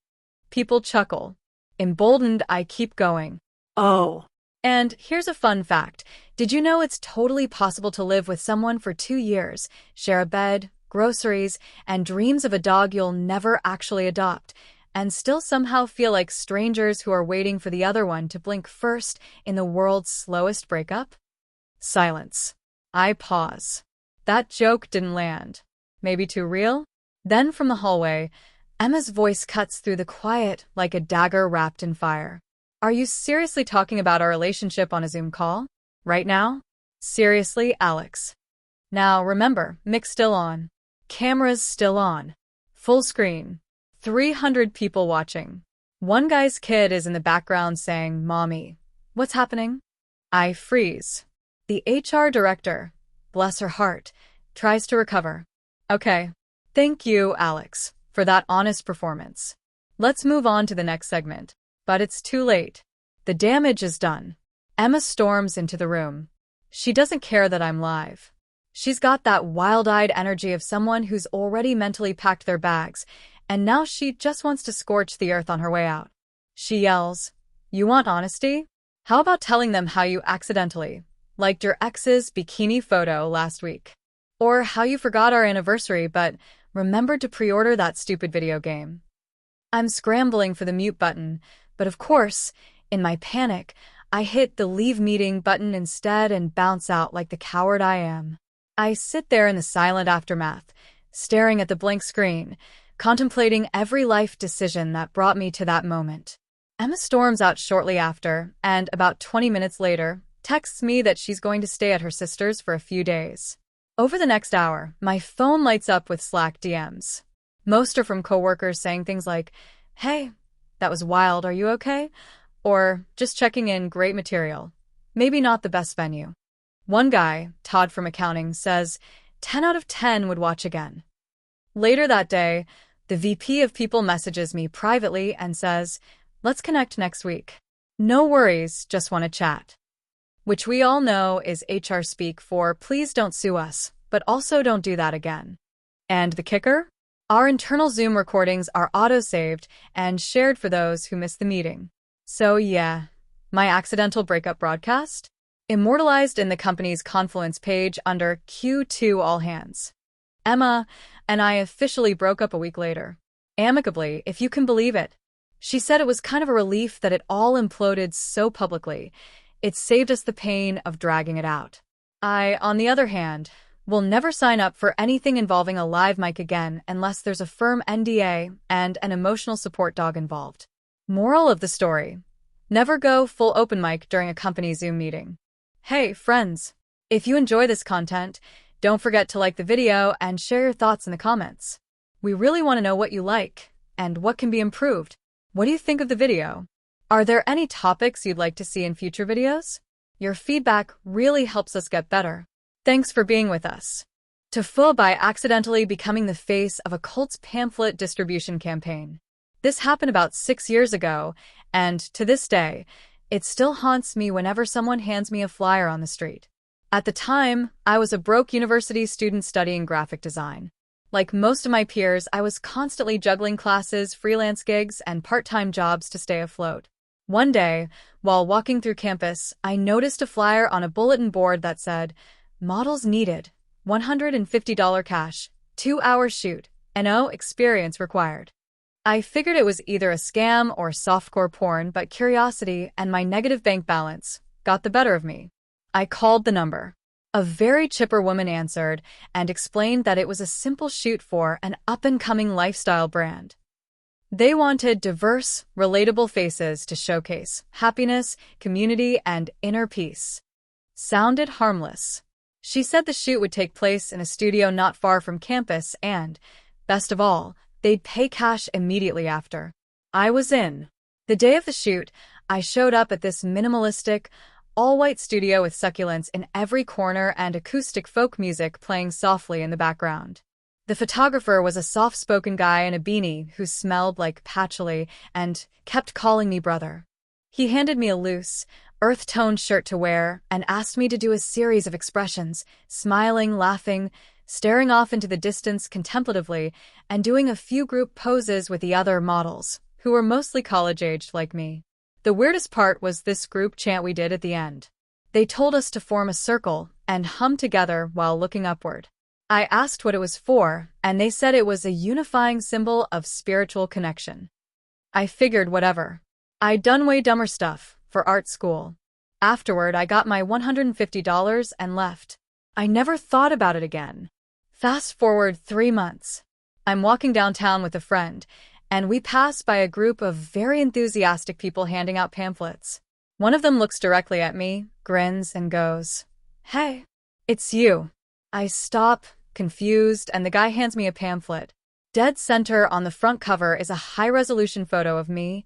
People chuckle. Emboldened, I keep going. Oh. And here's a fun fact. Did you know it's totally possible to live with someone for 2 years, share a bed, groceries, and dreams of a dog you'll never actually adopt, and still somehow feel like strangers who are waiting for the other one to blink first in the world's slowest breakup? Silence. I pause. That joke didn't land. Maybe too real? Then from the hallway, Emma's voice cuts through the quiet like a dagger wrapped in fire. Are you seriously talking about our relationship on a Zoom call? Right now? Seriously, Alex. Now remember, mic's still on. Camera's still on. Full screen. 300 people watching. One guy's kid is in the background saying, "Mommy, what's happening?" I freeze. The HR director, bless her heart, tries to recover. Okay. Thank you, Alex, for that honest performance. Let's move on to the next segment. But it's too late. The damage is done. Emma storms into the room. She doesn't care that I'm live. She's got that wild-eyed energy of someone who's already mentally packed their bags, and now she just wants to scorch the earth on her way out. She yells, "You want honesty? How about telling them how you accidentally liked your ex's bikini photo last week? Or how you forgot our anniversary but remembered to pre-order that stupid video game?" I'm scrambling for the mute button, but of course, in my panic, I hit the leave meeting button instead and bounce out like the coward I am. I sit there in the silent aftermath, staring at the blank screen, contemplating every life decision that brought me to that moment. Emma storms out shortly after, and about 20 minutes later, texts me that she's going to stay at her sister's for a few days. Over the next hour, my phone lights up with Slack DMs. Most are from coworkers saying things like, "Hey, that was wild, are you okay?" Or, "Just checking in, great material. Maybe not the best venue." One guy, Todd from accounting, says 10 out of 10 would watch again. Later that day, the VP of People messages me privately and says, "Let's connect next week." No worries, just want to chat. Which we all know is HR speak for please don't sue us, but also don't do that again. And the kicker? Our internal Zoom recordings are auto-saved and shared for those who missed the meeting. So yeah, my accidental breakup broadcast? Immortalized in the company's Confluence page under Q2 All Hands. Emma and I officially broke up a week later. Amicably, if you can believe it. She said it was kind of a relief that it all imploded so publicly. It saved us the pain of dragging it out. I, on the other hand, will never sign up for anything involving a live mic again unless there's a firm NDA and an emotional support dog involved. Moral of the story: never go full open mic during a company Zoom meeting. Hey, friends, if you enjoy this content, don't forget to like the video and share your thoughts in the comments. We really want to know what you like and what can be improved. What do you think of the video? Are there any topics you'd like to see in future videos? Your feedback really helps us get better. Thanks for being with us. TIFU by accidentally becoming the face of a cult's pamphlet distribution campaign. This happened about 6 years ago, and to this day, it still haunts me whenever someone hands me a flyer on the street. At the time, I was a broke university student studying graphic design. Like most of my peers, I was constantly juggling classes, freelance gigs, and part-time jobs to stay afloat. One day, while walking through campus, I noticed a flyer on a bulletin board that said, "Models needed, $150 cash, 2-hour shoot, NO experience required." I figured it was either a scam or softcore porn, but curiosity and my negative bank balance got the better of me. I called the number. A very chipper woman answered and explained that it was a simple shoot for an up-and-coming lifestyle brand. They wanted diverse, relatable faces to showcase happiness, community, and inner peace. Sounded harmless. She said the shoot would take place in a studio not far from campus and, best of all, they'd pay cash immediately after. I was in. The day of the shoot, I showed up at this minimalistic, all-white studio with succulents in every corner and acoustic folk music playing softly in the background. The photographer was a soft-spoken guy in a beanie who smelled like patchouli and kept calling me brother. He handed me a loose, earth-toned shirt to wear and asked me to do a series of expressions, smiling, laughing, staring off into the distance contemplatively, and doing a few group poses with the other models, who were mostly college-aged like me. The weirdest part was this group chant we did at the end. They told us to form a circle and hum together while looking upward. I asked what it was for, and they said it was a unifying symbol of spiritual connection. I figured whatever. I'd done way dumber stuff for art school. Afterward, I got my $150 and left. I never thought about it again. Fast forward 3 months. I'm walking downtown with a friend, and we pass by a group of very enthusiastic people handing out pamphlets. One of them looks directly at me, grins, and goes, "Hey, it's you." I stop, confused, and the guy hands me a pamphlet. Dead center on the front cover is a high-resolution photo of me,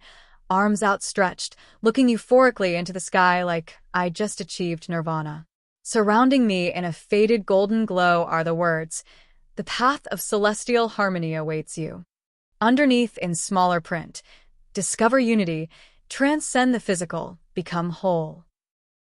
arms outstretched, looking euphorically into the sky like I just achieved nirvana. Surrounding me in a faded golden glow are the words, "The path of celestial harmony awaits you." Underneath, in smaller print, "Discover unity, transcend the physical, become whole."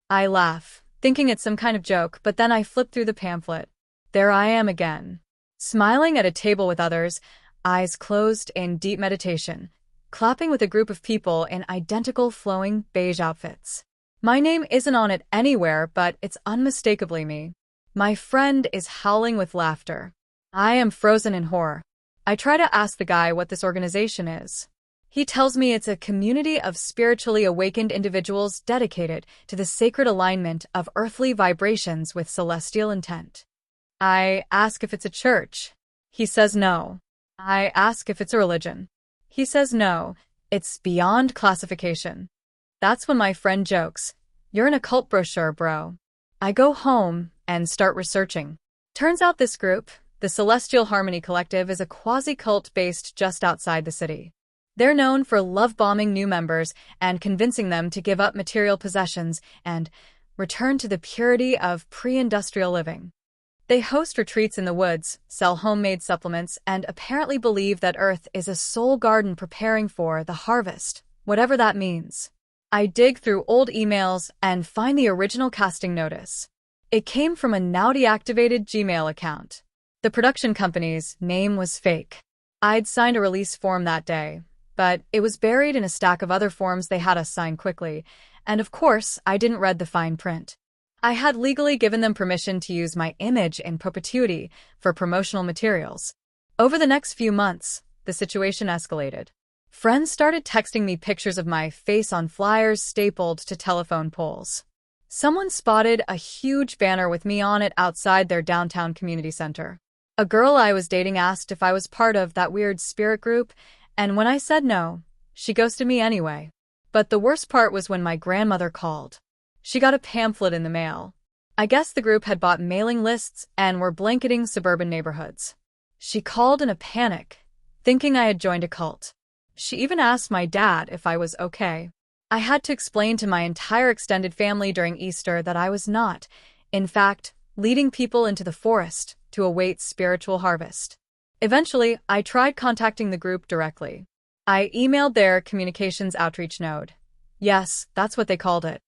I laugh, thinking it's some kind of joke, but then I flip through the pamphlet. There I am again, smiling at a table with others, eyes closed in deep meditation, clapping with a group of people in identical flowing beige outfits. My name isn't on it anywhere, but it's unmistakably me. My friend is howling with laughter. I am frozen in horror. I try to ask the guy what this organization is. He tells me it's a community of spiritually awakened individuals dedicated to the sacred alignment of earthly vibrations with celestial intent. I ask if it's a church. He says no. I ask if it's a religion. He says no, it's beyond classification. That's when my friend jokes, "You're an occult brochure, bro." I go home and start researching. Turns out this group, the Celestial Harmony Collective, is a quasi-cult based just outside the city. They're known for love-bombing new members and convincing them to give up material possessions and return to the purity of pre-industrial living. They host retreats in the woods, sell homemade supplements, and apparently believe that Earth is a soul garden preparing for the harvest, whatever that means. I dig through old emails and find the original casting notice. It came from a now deactivated Gmail account. The production company's name was fake. I'd signed a release form that day, but it was buried in a stack of other forms they had us sign quickly, and of course, I didn't read the fine print. I had legally given them permission to use my image in perpetuity for promotional materials. Over the next few months, the situation escalated. Friends started texting me pictures of my face on flyers stapled to telephone poles. Someone spotted a huge banner with me on it outside their downtown community center. A girl I was dating asked if I was part of that weird spirit group, and when I said no, she ghosted me anyway. But the worst part was when my grandmother called. She got a pamphlet in the mail. I guess the group had bought mailing lists and were blanketing suburban neighborhoods. She called in a panic, thinking I had joined a cult. She even asked my dad if I was okay. I had to explain to my entire extended family during Easter that I was not, in fact, leading people into the forest to await spiritual harvest. Eventually, I tried contacting the group directly. I emailed their communications outreach node. Yes, that's what they called it.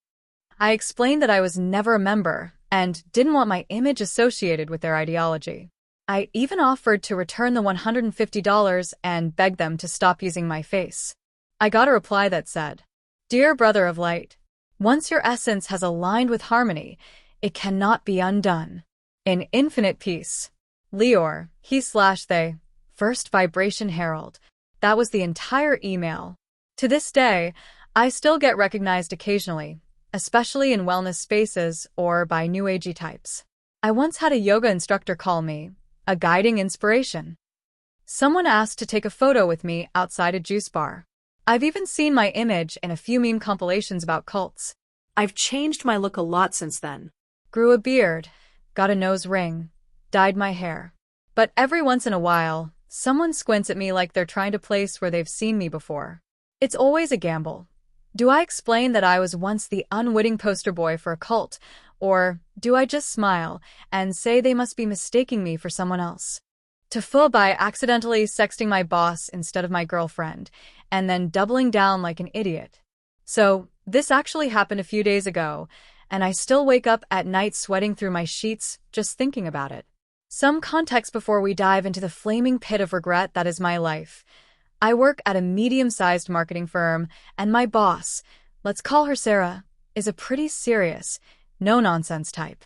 I explained that I was never a member and didn't want my image associated with their ideology. I even offered to return the $150 and begged them to stop using my face. I got a reply that said, "Dear Brother of Light, once your essence has aligned with harmony, it cannot be undone. In infinite peace. Leor, he/they, First Vibration Herald." That was the entire email. To this day, I still get recognized occasionally, especially in wellness spaces or by New Agey types. I once had a yoga instructor call me a guiding inspiration. Someone asked to take a photo with me outside a juice bar. I've even seen my image in a few meme compilations about cults. I've changed my look a lot since then. Grew a beard, got a nose ring, dyed my hair. But every once in a while, someone squints at me like they're trying to place where they've seen me before. It's always a gamble. Do I explain that I was once the unwitting poster boy for a cult, or do I just smile and say they must be mistaking me for someone else? TIFU by accidentally sexting my boss instead of my girlfriend, and then doubling down like an idiot. So, this actually happened a few days ago, and I still wake up at night sweating through my sheets just thinking about it. Some context before we dive into the flaming pit of regret that is my life. I work at a medium-sized marketing firm, and my boss, let's call her Sarah, is a pretty serious, no-nonsense type.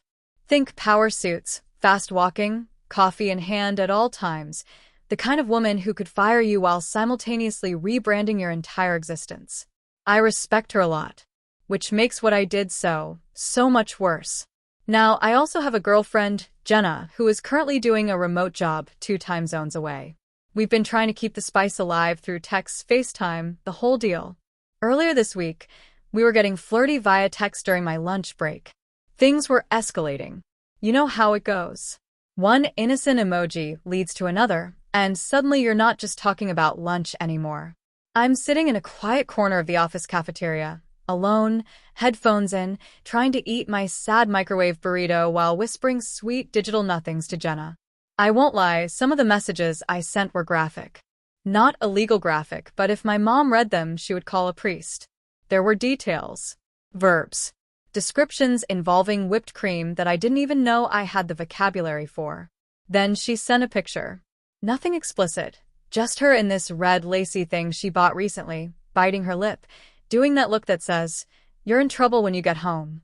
Think power suits, fast walking, coffee in hand at all times, the kind of woman who could fire you while simultaneously rebranding your entire existence. I respect her a lot, which makes what I did so much worse. Now, I also have a girlfriend, Jenna, who is currently doing a remote job 2 time zones away. We've been trying to keep the spice alive through text, FaceTime, the whole deal. Earlier this week, we were getting flirty via text during my lunch break. Things were escalating. You know how it goes. One innocent emoji leads to another, and suddenly you're not just talking about lunch anymore. I'm sitting in a quiet corner of the office cafeteria, alone, headphones in, trying to eat my sad microwave burrito while whispering sweet digital nothings to Jenna. I won't lie, some of the messages I sent were graphic. Not illegal graphic, but if my mom read them, she would call a priest. There were details. Verbs. Descriptions involving whipped cream that I didn't even know I had the vocabulary for. Then she sent a picture. Nothing explicit. Just her in this red lacy thing she bought recently, biting her lip, doing that look that says, "You're in trouble when you get home."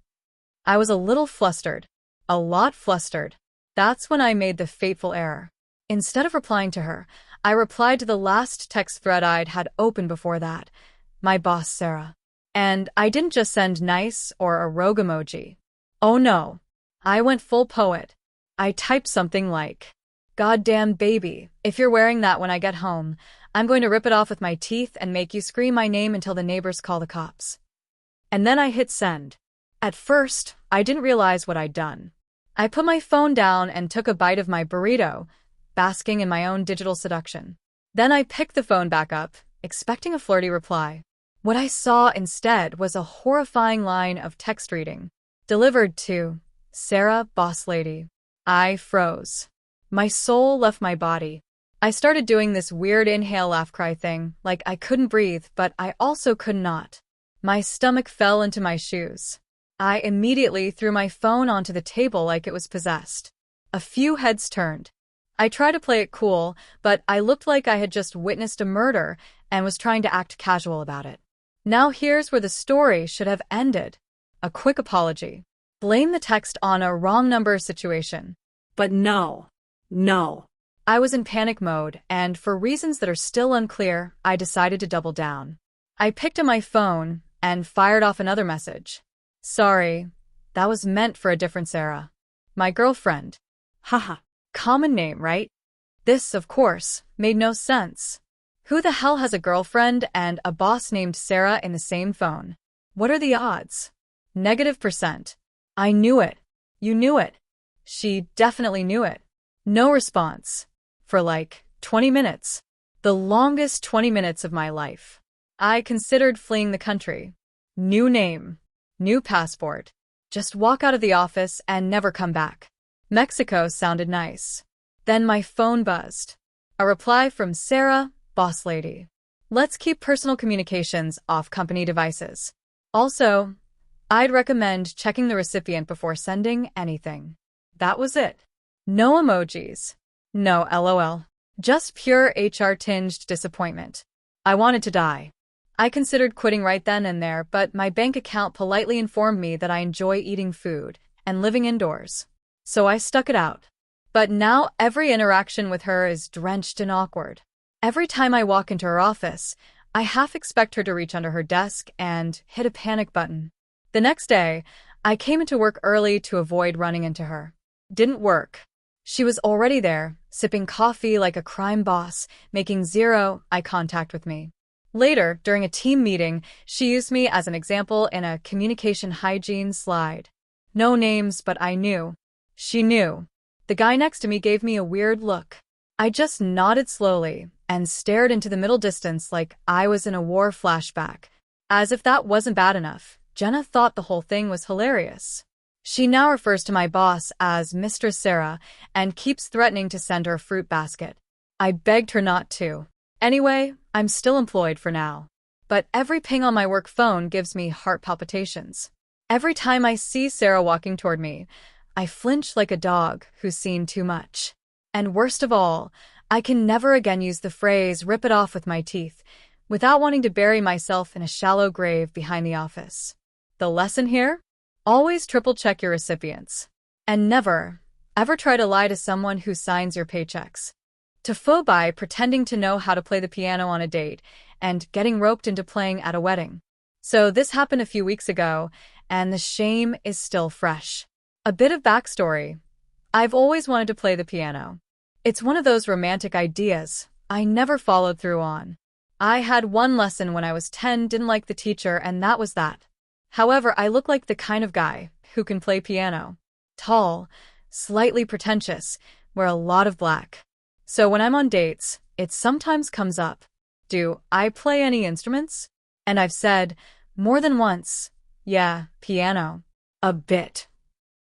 I was a little flustered. A lot flustered. That's when I made the fateful error. Instead of replying to her, I replied to the last text thread I'd had open before that. My boss, Sarah. And I didn't just send nice or a rogue emoji. Oh no. I went full poet. I typed something like, "Goddamn baby, if you're wearing that when I get home, I'm going to rip it off with my teeth and make you scream my name until the neighbors call the cops." And then I hit send. At first, I didn't realize what I'd done. I put my phone down and took a bite of my burrito, basking in my own digital seduction. Then I picked the phone back up, expecting a flirty reply. What I saw instead was a horrifying line of text reading. Delivered to Sarah, boss lady. I froze. My soul left my body. I started doing this weird inhale laugh cry thing, like I couldn't breathe, but I also could not. My stomach fell into my shoes. I immediately threw my phone onto the table like it was possessed. A few heads turned. I tried to play it cool, but I looked like I had just witnessed a murder and was trying to act casual about it. Now here's where the story should have ended. A quick apology. Blame the text on a wrong number situation. But no. No. I was in panic mode, and for reasons that are still unclear, I decided to double down. I picked up my phone and fired off another message. Sorry, that was meant for a different Sarah. My girlfriend. Haha. Common name, right? This, of course, made no sense. Who the hell has a girlfriend and a boss named Sarah in the same phone? What are the odds? -%. I knew it. You knew it. She definitely knew it. No response. For like 20 minutes. The longest 20 minutes of my life. I considered fleeing the country. New name. New passport. Just walk out of the office and never come back. Mexico sounded nice. Then my phone buzzed. A reply from Sarah, boss lady. Let's keep personal communications off company devices. Also, I'd recommend checking the recipient before sending anything. That was it. No emojis. No LOL. Just pure HR-tinged disappointment. I wanted to die. I considered quitting right then and there, but my bank account politely informed me that I enjoy eating food and living indoors. So I stuck it out. But now every interaction with her is drenched and awkward. Every time I walk into her office, I half expect her to reach under her desk and hit a panic button. The next day, I came into work early to avoid running into her. Didn't work. She was already there, sipping coffee like a crime boss, making zero eye contact with me. Later, during a team meeting, she used me as an example in a communication hygiene slide. No names, but I knew. She knew. The guy next to me gave me a weird look. I just nodded slowly and stared into the middle distance like I was in a war flashback. As if that wasn't bad enough, Jenna thought the whole thing was hilarious. She now refers to my boss as Mr. Sarah and keeps threatening to send her a fruit basket. I begged her not to. Anyway, I'm still employed for now. But every ping on my work phone gives me heart palpitations. Every time I see Sarah walking toward me, I flinch like a dog who's seen too much. And worst of all, I can never again use the phrase "rip it off with my teeth" without wanting to bury myself in a shallow grave behind the office. The lesson here? Always triple check your recipients. And never, ever try to lie to someone who signs your paychecks. TIFU by pretending to know how to play the piano on a date and getting roped into playing at a wedding. So this happened a few weeks ago, and the shame is still fresh. A bit of backstory. I've always wanted to play the piano. It's one of those romantic ideas I never followed through on. I had one lesson when I was 10, didn't like the teacher, and that was that. However, I look like the kind of guy who can play piano. Tall, slightly pretentious, wear a lot of black. So when I'm on dates, it sometimes comes up. Do I play any instruments? And I've said, more than once, yeah, piano. A bit.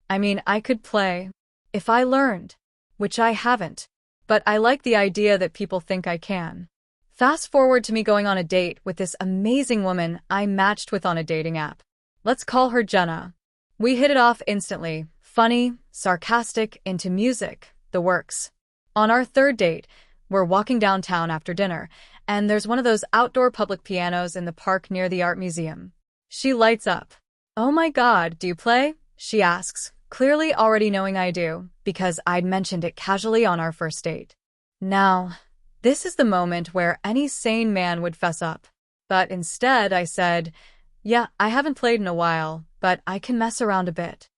I mean, I could play. If I learned. Which I haven't. But I like the idea that people think I can. Fast forward to me going on a date with this amazing woman I matched with on a dating app. Let's call her Jenna. We hit it off instantly. Funny, sarcastic, into music, the works. On our third date, we're walking downtown after dinner, and there's one of those outdoor public pianos in the park near the art museum. She lights up. Oh my God, do you play? She asks, clearly already knowing I do, because I'd mentioned it casually on our first date. Now, this is the moment where any sane man would fess up. But instead, I said, yeah, I haven't played in a while, but I can mess around a bit.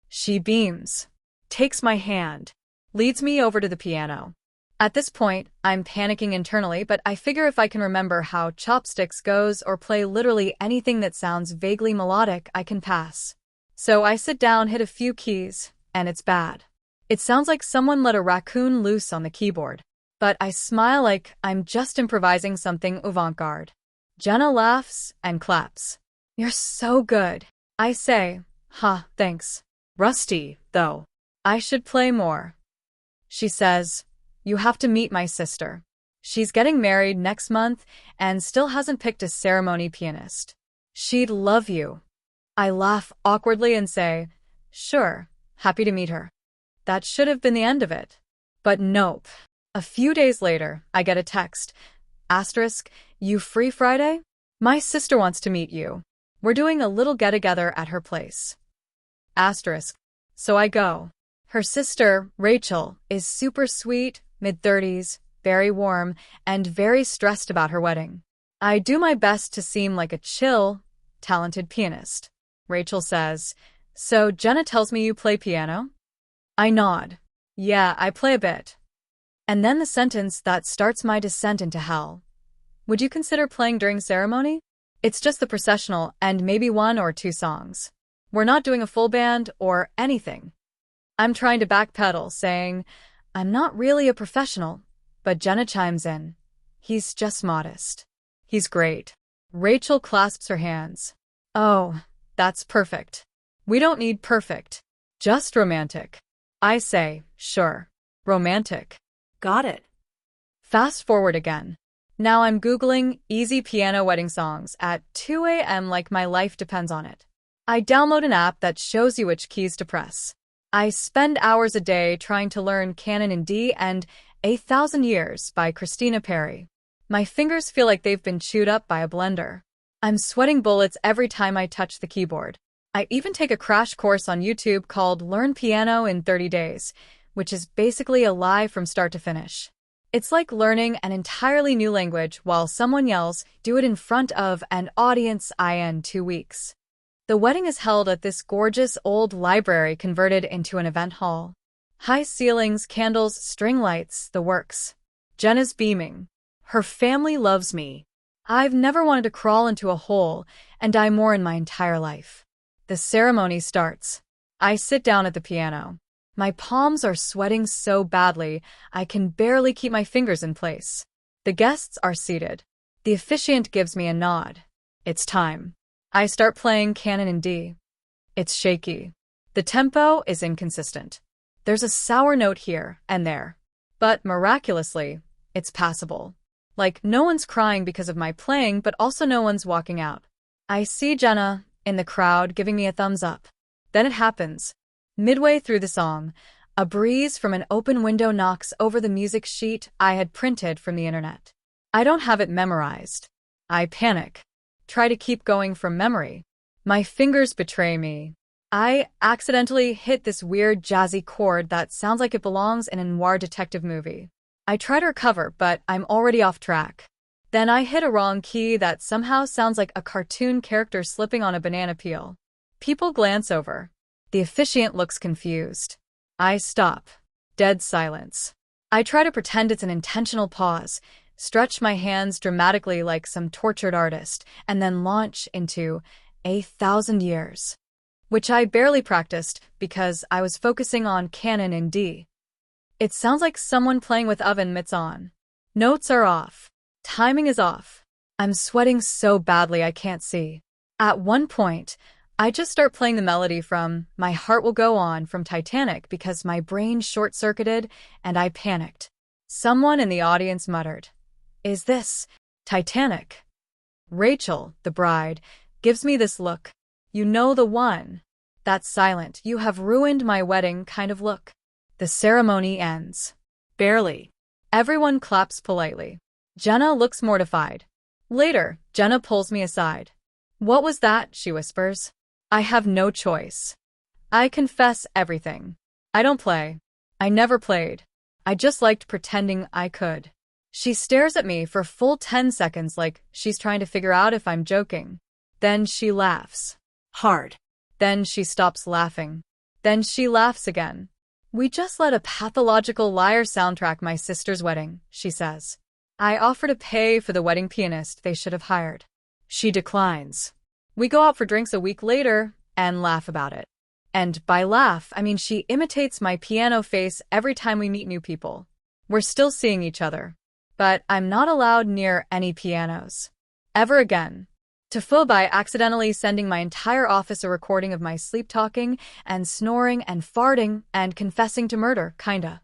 She beams, takes my hand, leads me over to the piano. At this point, I'm panicking internally, but I figure if I can remember how chopsticks goes or play literally anything that sounds vaguely melodic, I can pass. So I sit down, hit a few keys, and it's bad. It sounds like someone let a raccoon loose on the keyboard. But I smile like I'm just improvising something avant-garde. Jenna laughs and claps. You're so good. I say, thanks. Rusty, though. I should play more. She says, you have to meet my sister. She's getting married next month and still hasn't picked a ceremony pianist. She'd love you. I laugh awkwardly and say, sure, happy to meet her. That should have been the end of it. But nope. A few days later, I get a text. Asterisk, you free Friday? My sister wants to meet you. We're doing a little get-together at her place. Asterisk. So I go. Her sister, Rachel, is super sweet, mid-30s, very warm, and very stressed about her wedding. I do my best to seem like a chill, talented pianist. Rachel says, so Jenna tells me you play piano? I nod. Yeah, I play a bit. And then the sentence that starts my descent into hell. Would you consider playing during ceremony? It's just the processional and maybe 1 or 2 songs. We're not doing a full band or anything. I'm trying to backpedal, saying, I'm not really a professional, but Jenna chimes in. He's just modest. He's great. Rachel clasps her hands. Oh, that's perfect. We don't need perfect. Just romantic. I say, sure. Romantic. Got it. Fast forward again. Now I'm Googling easy piano wedding songs at 2 a.m. like my life depends on it. I download an app that shows you which keys to press. I spend hours a day trying to learn Canon in D and 1,000 Years by Christina Perri. My fingers feel like they've been chewed up by a blender. I'm sweating bullets every time I touch the keyboard. I even take a crash course on YouTube called Learn Piano in 30 Days, which is basically a lie from start to finish. It's like learning an entirely new language while someone yells, do it in front of an audience in 2 weeks. The wedding is held at this gorgeous old library converted into an event hall. High ceilings, candles, string lights, the works. Jenna's beaming. Her family loves me. I've never wanted to crawl into a hole and die more in my entire life. The ceremony starts. I sit down at the piano. My palms are sweating so badly, I can barely keep my fingers in place. The guests are seated. The officiant gives me a nod. It's time. I start playing Canon in D. It's shaky. The tempo is inconsistent. There's a sour note here and there. But miraculously, it's passable. Like, no one's crying because of my playing, but also no one's walking out. I see Jenna in the crowd giving me a thumbs up. Then it happens. Midway through the song, a breeze from an open window knocks over the music sheet I had printed from the internet. I don't have it memorized. I panic. Try to keep going from memory. My fingers betray me. I accidentally hit this weird jazzy chord that sounds like it belongs in a noir detective movie. I try to recover, but I'm already off track. Then I hit a wrong key that somehow sounds like a cartoon character slipping on a banana peel. People glance over. The officiant looks confused. I stop. Dead silence. I try to pretend it's an intentional pause, stretch my hands dramatically like some tortured artist, and then launch into 1,000 Years, which I barely practiced because I was focusing on Canon in D. It sounds like someone playing with oven mitts on. Notes are off. Timing is off. I'm sweating so badly I can't see. At one point, I just start playing the melody from My Heart Will Go On from Titanic because my brain short-circuited and I panicked. Someone in the audience muttered, "Is this Titanic?" Rachel, the bride, gives me this look. You know, the one. That silent, you have ruined my wedding kind of look. The ceremony ends. Barely. Everyone claps politely. Jenna looks mortified. Later, Jenna pulls me aside. "What was that?" she whispers. I have no choice. I confess everything. I don't play. I never played. I just liked pretending I could. She stares at me for a full 10 seconds like she's trying to figure out if I'm joking. Then she laughs. Hard. Then she stops laughing. Then she laughs again. "We just let a pathological liar soundtrack my sister's wedding," she says. I offer to pay for the wedding pianist they should have hired. She declines. We go out for drinks a week later and laugh about it. And by laugh, I mean she imitates my piano face every time we meet new people. We're still seeing each other. But I'm not allowed near any pianos. Ever again. TIFU by accidentally sending my entire office a recording of my sleep-talking and snoring and farting and confessing to murder, kinda.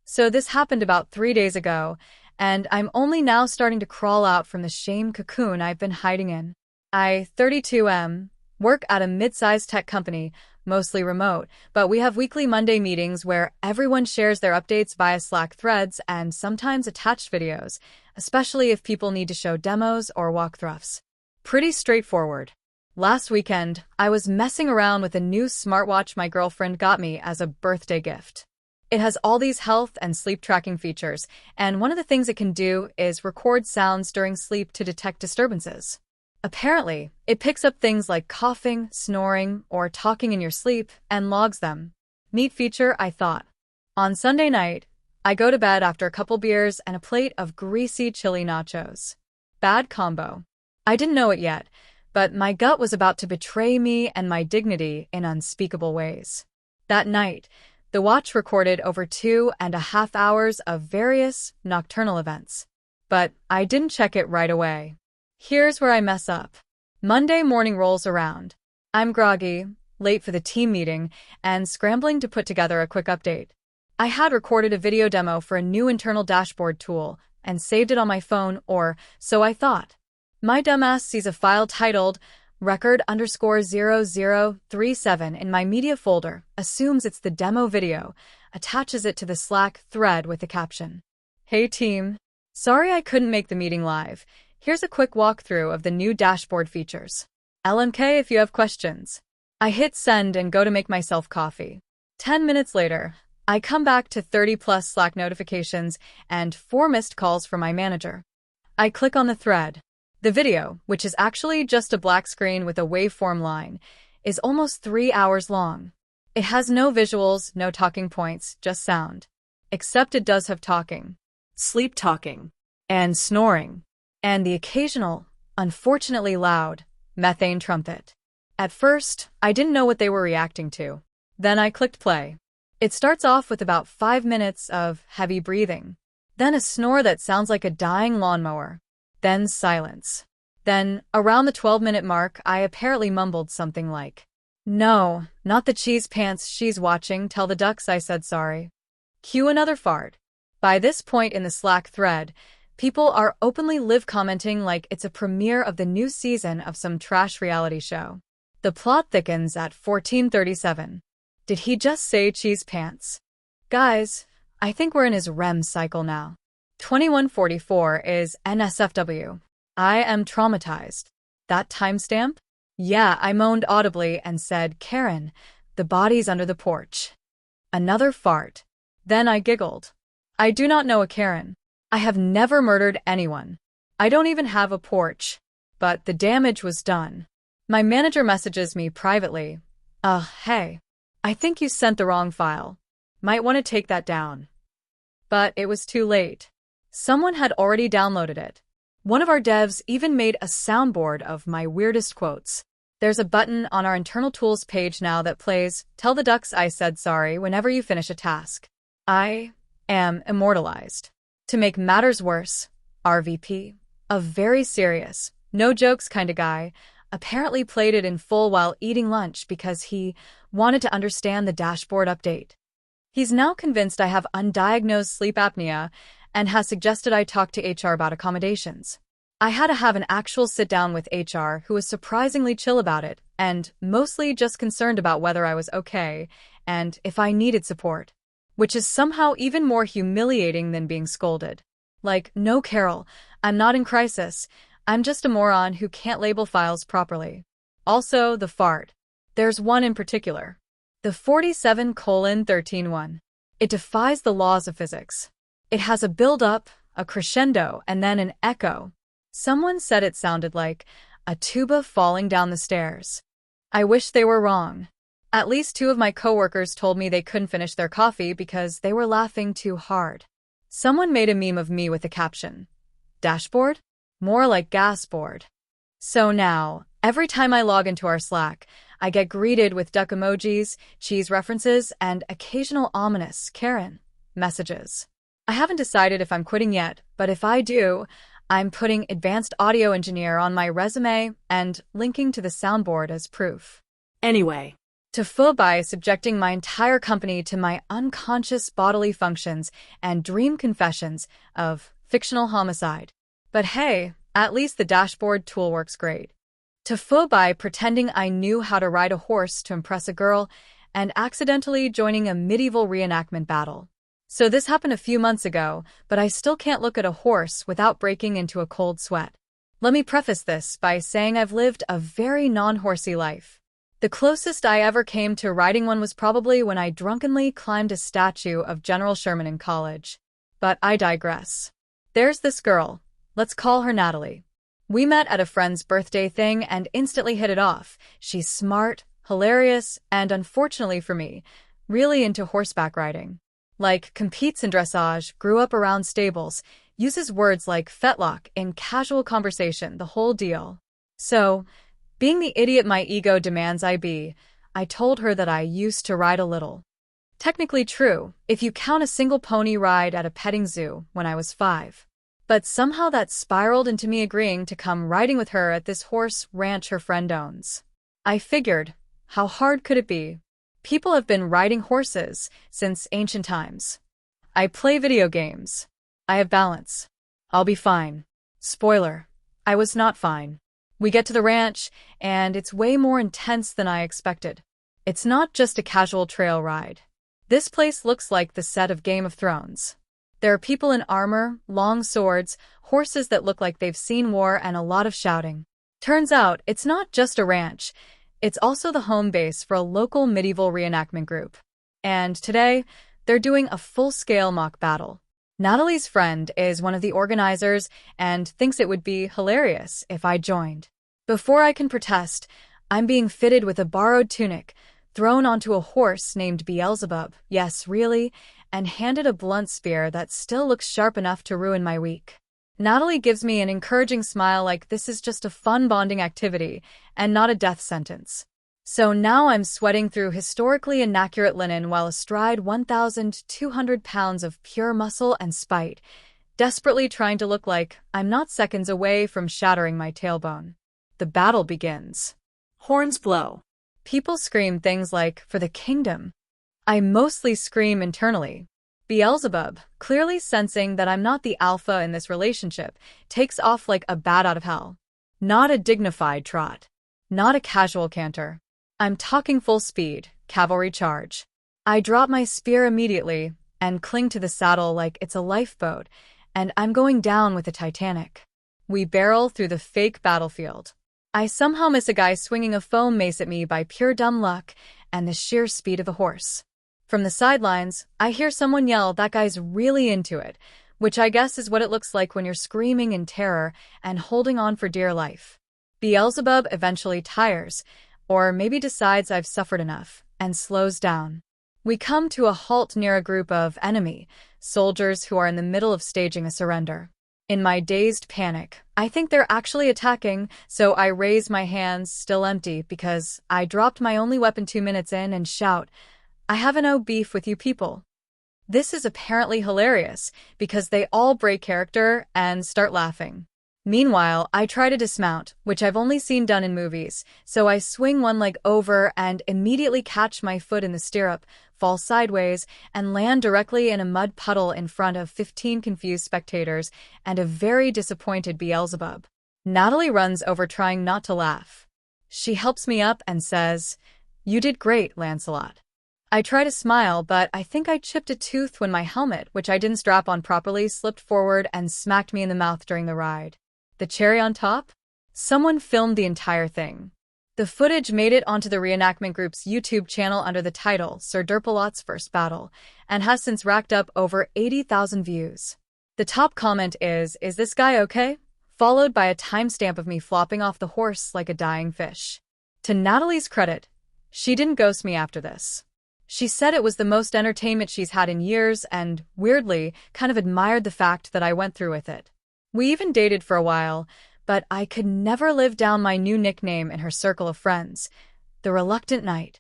So this happened about 3 days ago, and I'm only now starting to crawl out from the shame cocoon I've been hiding in. I, 32M, work at a mid-sized tech company, mostly remote, but we have weekly Monday meetings where everyone shares their updates via Slack threads and sometimes attached videos, especially if people need to show demos or walkthroughs. Pretty straightforward. Last weekend, I was messing around with a new smartwatch my girlfriend got me as a birthday gift. It has all these health and sleep tracking features, and one of the things it can do is record sounds during sleep to detect disturbances. Apparently, it picks up things like coughing, snoring, or talking in your sleep and logs them. Neat feature, I thought. On Sunday night, I go to bed after a couple beers and a plate of greasy chili nachos. Bad combo. I didn't know it yet, but my gut was about to betray me and my dignity in unspeakable ways. That night, the watch recorded over 2.5 hours of various nocturnal events. But I didn't check it right away. Here's where I mess up. Monday morning rolls around. I'm groggy, late for the team meeting, and scrambling to put together a quick update. I had recorded a video demo for a new internal dashboard tool and saved it on my phone, or so I thought. My dumbass sees a file titled record_0037 in my media folder, assumes it's the demo video, attaches it to the Slack thread with the caption. Hey team. Sorry I couldn't make the meeting live. Here's a quick walkthrough of the new dashboard features. LMK if you have questions. I hit send and go to make myself coffee. 10 minutes later, I come back to 30+ Slack notifications and 4 missed calls from my manager. I click on the thread. The video, which is actually just a black screen with a waveform line, is almost 3 hours long. It has no visuals, no talking points, just sound. Except it does have talking. Sleep talking. And snoring. And the occasional, unfortunately loud, methane trumpet. At first, I didn't know what they were reacting to. Then I clicked play. It starts off with about 5 minutes of heavy breathing. Then a snore that sounds like a dying lawnmower. Then silence. Then, around the 12-minute mark, I apparently mumbled something like, "No, not the cheese pants she's watching, tell the ducks I said sorry." Cue another fart. By this point in the Slack thread, people are openly live commenting like it's a premiere of the new season of some trash reality show. The plot thickens at 14:37. Did he just say cheese pants? Guys, I think we're in his REM cycle now. 21:44 is NSFW. I am traumatized. That timestamp? Yeah, I moaned audibly and said, Karen, the body's under the porch. Another fart. Then I giggled. I do not know a Karen. I have never murdered anyone. I don't even have a porch. But the damage was done. My manager messages me privately. Hey. I think you sent the wrong file. Might want to take that down. But it was too late. Someone had already downloaded it. One of our devs even made a soundboard of my weirdest quotes. There's a button on our internal tools page now that plays, "Tell the ducks I said sorry" whenever you finish a task. I am immortalized. To make matters worse, our VP, a very serious, no jokes kind of guy, apparently played it in full while eating lunch because he wanted to understand the dashboard update. He's now convinced I have undiagnosed sleep apnea and has suggested I talk to HR about accommodations. I had to have an actual sit-down with HR who was surprisingly chill about it and mostly just concerned about whether I was okay and if I needed support, which is somehow even more humiliating than being scolded. Like, no, Carol, I'm not in crisis. I'm just a moron who can't label files properly. Also, the fart. There's one in particular. The 47:13 It defies the laws of physics. It has a build-up, a crescendo, and then an echo. Someone said it sounded like a tuba falling down the stairs. I wish they were wrong. At least 2 of my coworkers told me they couldn't finish their coffee because they were laughing too hard. Someone made a meme of me with the caption, "Dashboard? More like gasboard." So now, every time I log into our Slack, I get greeted with duck emojis, cheese references, and occasional ominous Karen messages. I haven't decided if I'm quitting yet, but if I do, I'm putting advanced audio engineer on my resume and linking to the soundboard as proof. Anyway. To full by subjecting my entire company to my unconscious bodily functions and dream confessions of fictional homicide. But hey, at least the dashboard tool works great. TIFU by pretending I knew how to ride a horse to impress a girl, and accidentally joining a medieval reenactment battle. So this happened a few months ago, but I still can't look at a horse without breaking into a cold sweat. Let me preface this by saying I've lived a very non-horsey life. The closest I ever came to riding one was probably when I drunkenly climbed a statue of General Sherman in college. But I digress. There's this girl. Let's call her Natalie. We met at a friend's birthday thing and instantly hit it off. She's smart, hilarious, and unfortunately for me, really into horseback riding. Like, competes in dressage, grew up around stables, uses words like fetlock in casual conversation, the whole deal. So, being the idiot my ego demands I be, I told her that I used to ride a little. Technically true, if you count a single pony ride at a petting zoo when I was 5. But somehow that spiraled into me agreeing to come riding with her at this horse ranch her friend owns. I figured, how hard could it be? People have been riding horses since ancient times. I play video games. I have balance. I'll be fine. Spoiler, I was not fine. We get to the ranch, and it's way more intense than I expected. It's not just a casual trail ride. This place looks like the set of Game of Thrones. There are people in armor, long swords, horses that look like they've seen war, and a lot of shouting. Turns out, it's not just a ranch. It's also the home base for a local medieval reenactment group. And today, they're doing a full-scale mock battle. Natalie's friend is one of the organizers and thinks it would be hilarious if I joined. Before I can protest, I'm being fitted with a borrowed tunic, thrown onto a horse named Beelzebub, yes, really, and handed a blunt spear that still looks sharp enough to ruin my week. Natalie gives me an encouraging smile like this is just a fun bonding activity and not a death sentence. So now I'm sweating through historically inaccurate linen while astride 1,200 pounds of pure muscle and spite, desperately trying to look like I'm not seconds away from shattering my tailbone. The battle begins. Horns blow. People scream things like, "For the kingdom." I mostly scream internally. Beelzebub, clearly sensing that I'm not the alpha in this relationship, takes off like a bat out of hell. Not a dignified trot. Not a casual canter. I'm talking full speed, cavalry charge. I drop my spear immediately and cling to the saddle like it's a lifeboat, and I'm going down with the Titanic. We barrel through the fake battlefield. I somehow miss a guy swinging a foam mace at me by pure dumb luck and the sheer speed of a horse. From the sidelines, I hear someone yell, "That guy's really into it," which I guess is what it looks like when you're screaming in terror and holding on for dear life. Beelzebub eventually tires, or maybe decides I've suffered enough, and slows down. We come to a halt near a group of enemy soldiers who are in the middle of staging a surrender. In my dazed panic, I think they're actually attacking, so I raise my hands, still empty, because I dropped my only weapon 2 minutes in, and shout, "I have no beef with you people." This is apparently hilarious, because they all break character and start laughing. Meanwhile, I try to dismount, which I've only seen done in movies, so I swing one leg over and immediately catch my foot in the stirrup, fall sideways, and land directly in a mud puddle in front of 15 confused spectators and a very disappointed Beelzebub. Natalie runs over trying not to laugh. She helps me up and says, "You did great, Lancelot." I try to smile, but I think I chipped a tooth when my helmet, which I didn't strap on properly, slipped forward and smacked me in the mouth during the ride. The cherry on top? Someone filmed the entire thing. The footage made it onto the reenactment group's YouTube channel under the title Sir Derpalot's First Battle, and has since racked up over 80,000 views. The top comment is this guy okay? Followed by a timestamp of me flopping off the horse like a dying fish. To Natalie's credit, she didn't ghost me after this. She said it was the most entertainment she's had in years and, weirdly, kind of admired the fact that I went through with it. We even dated for a while, but I could never live down my new nickname in her circle of friends, the Reluctant Knight.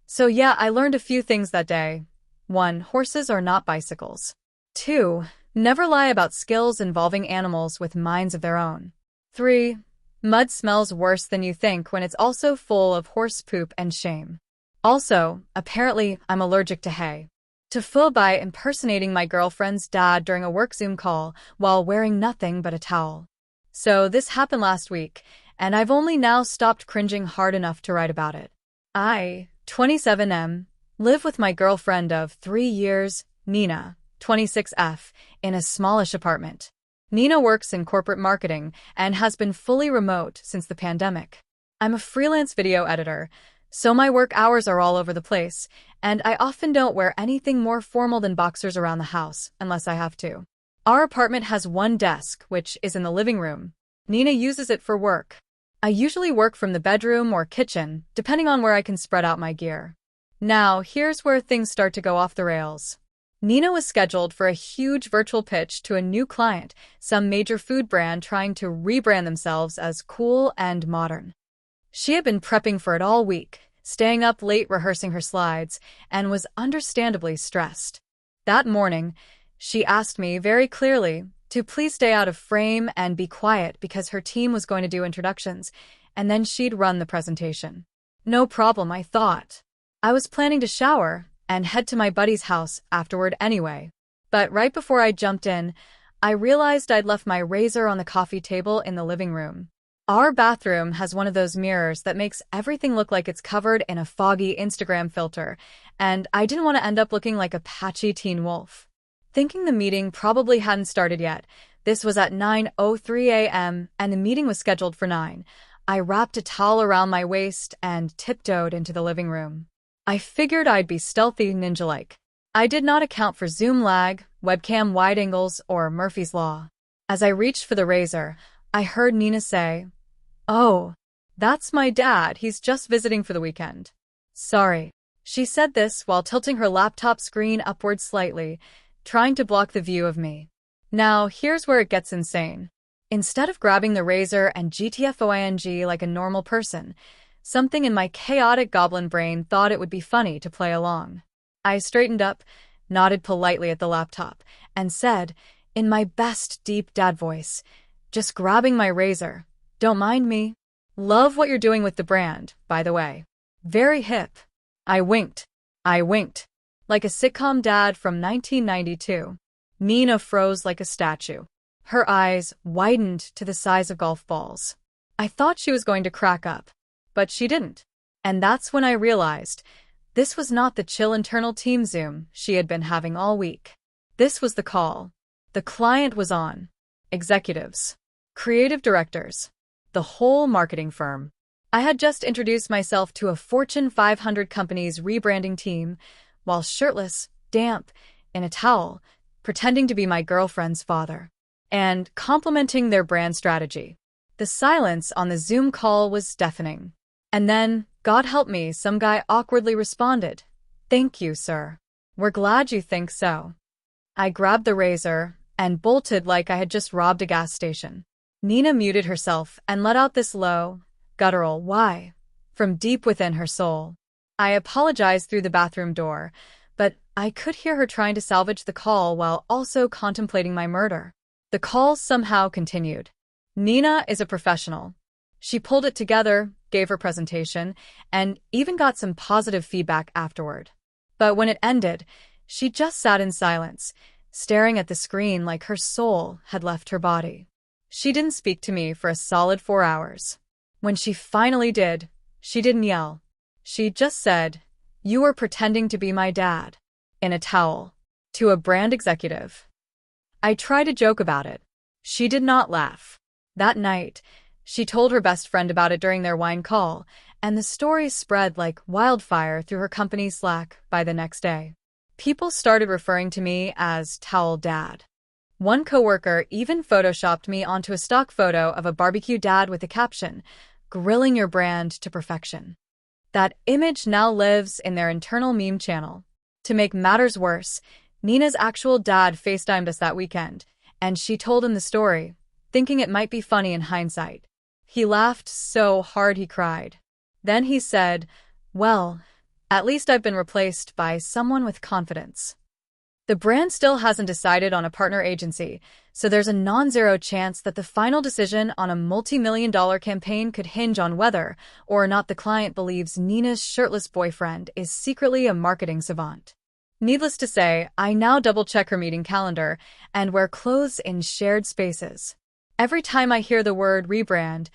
So yeah, I learned a few things that day. 1. Horses are not bicycles. 2. Never lie about skills involving animals with minds of their own. 3. Mud smells worse than you think when it's also full of horse poop and shame. Also, apparently, I'm allergic to hay. TIFU by impersonating my girlfriend's dad during a work Zoom call while wearing nothing but a towel. So this happened last week, and I've only now stopped cringing hard enough to write about it. I, 27M, live with my girlfriend of 3 years, Nina, 26F, in a smallish apartment. Nina works in corporate marketing and has been fully remote since the pandemic. I'm a freelance video editor, so my work hours are all over the place, and I often don't wear anything more formal than boxers around the house, unless I have to. Our apartment has one desk, which is in the living room. Nina uses it for work. I usually work from the bedroom or kitchen, depending on where I can spread out my gear. Now, here's where things start to go off the rails. Nina was scheduled for a huge virtual pitch to a new client, some major food brand trying to rebrand themselves as cool and modern. She had been prepping for it all week, staying up late rehearsing her slides, and was understandably stressed. That morning, she asked me very clearly to please stay out of frame and be quiet because her team was going to do introductions, and then she'd run the presentation. No problem, I thought. I was planning to shower and head to my buddy's house afterward anyway. But right before I jumped in, I realized I'd left my razor on the coffee table in the living room. Our bathroom has one of those mirrors that makes everything look like it's covered in a foggy Instagram filter, and I didn't want to end up looking like a patchy teen wolf. Thinking the meeting probably hadn't started yet, this was at 9:03 a.m. and the meeting was scheduled for 9. I wrapped a towel around my waist and tiptoed into the living room. I figured I'd be stealthy ninja-like. I did not account for Zoom lag, webcam wide angles, or Murphy's Law. As I reached for the razor, I heard Nina say, "Oh, that's my dad. He's just visiting for the weekend." Sorry. She said this while tilting her laptop screen upward slightly, trying to block the view of me. Now, here's where it gets insane. Instead of grabbing the razor and GTFOING like a normal person, something in my chaotic goblin brain thought it would be funny to play along. I straightened up, nodded politely at the laptop, and said, in my best deep dad voice, "Just grabbing my razor. Don't mind me. Love what you're doing with the brand, by the way. Very hip." I winked. Like a sitcom dad from 1992. Nina froze like a statue. Her eyes widened to the size of golf balls. I thought she was going to crack up, but she didn't. And that's when I realized this was not the chill internal team Zoom she had been having all week. This was the call. The client was on. Executives. Creative directors. The whole marketing firm. I had just introduced myself to a Fortune 500 company's rebranding team, while shirtless, damp, in a towel, pretending to be my girlfriend's father, and complimenting their brand strategy. The silence on the Zoom call was deafening. And then, God help me, some guy awkwardly responded, "Thank you, sir. We're glad you think so." I grabbed the razor and bolted like I had just robbed a gas station. Nina muted herself and let out this low, guttural "why" from deep within her soul. I apologized through the bathroom door, but I could hear her trying to salvage the call while also contemplating my murder. The call somehow continued. Nina is a professional. She pulled it together, gave her presentation, and even got some positive feedback afterward. But when it ended, she just sat in silence, staring at the screen like her soul had left her body. She didn't speak to me for a solid 4 hours. When she finally did, she didn't yell. She just said, "You were pretending to be my dad," in a towel, to a brand executive. I tried to joke about it. She did not laugh. That night, she told her best friend about it during their wine call, and the story spread like wildfire through her company's Slack by the next day. People started referring to me as Towel Dad. One coworker even photoshopped me onto a stock photo of a barbecue dad with the caption, "Grilling your brand to perfection." That image now lives in their internal meme channel. To make matters worse, Nina's actual dad FaceTimed us that weekend, and she told him the story, thinking it might be funny in hindsight. He laughed so hard he cried. Then he said, "Well, at least I've been replaced by someone with confidence." The brand still hasn't decided on a partner agency, so there's a non-zero chance that the final decision on a multi-million-dollar campaign could hinge on whether or not the client believes Nina's shirtless boyfriend is secretly a marketing savant. Needless to say, I now double-check her meeting calendar and wear clothes in shared spaces. Every time I hear the word rebrand,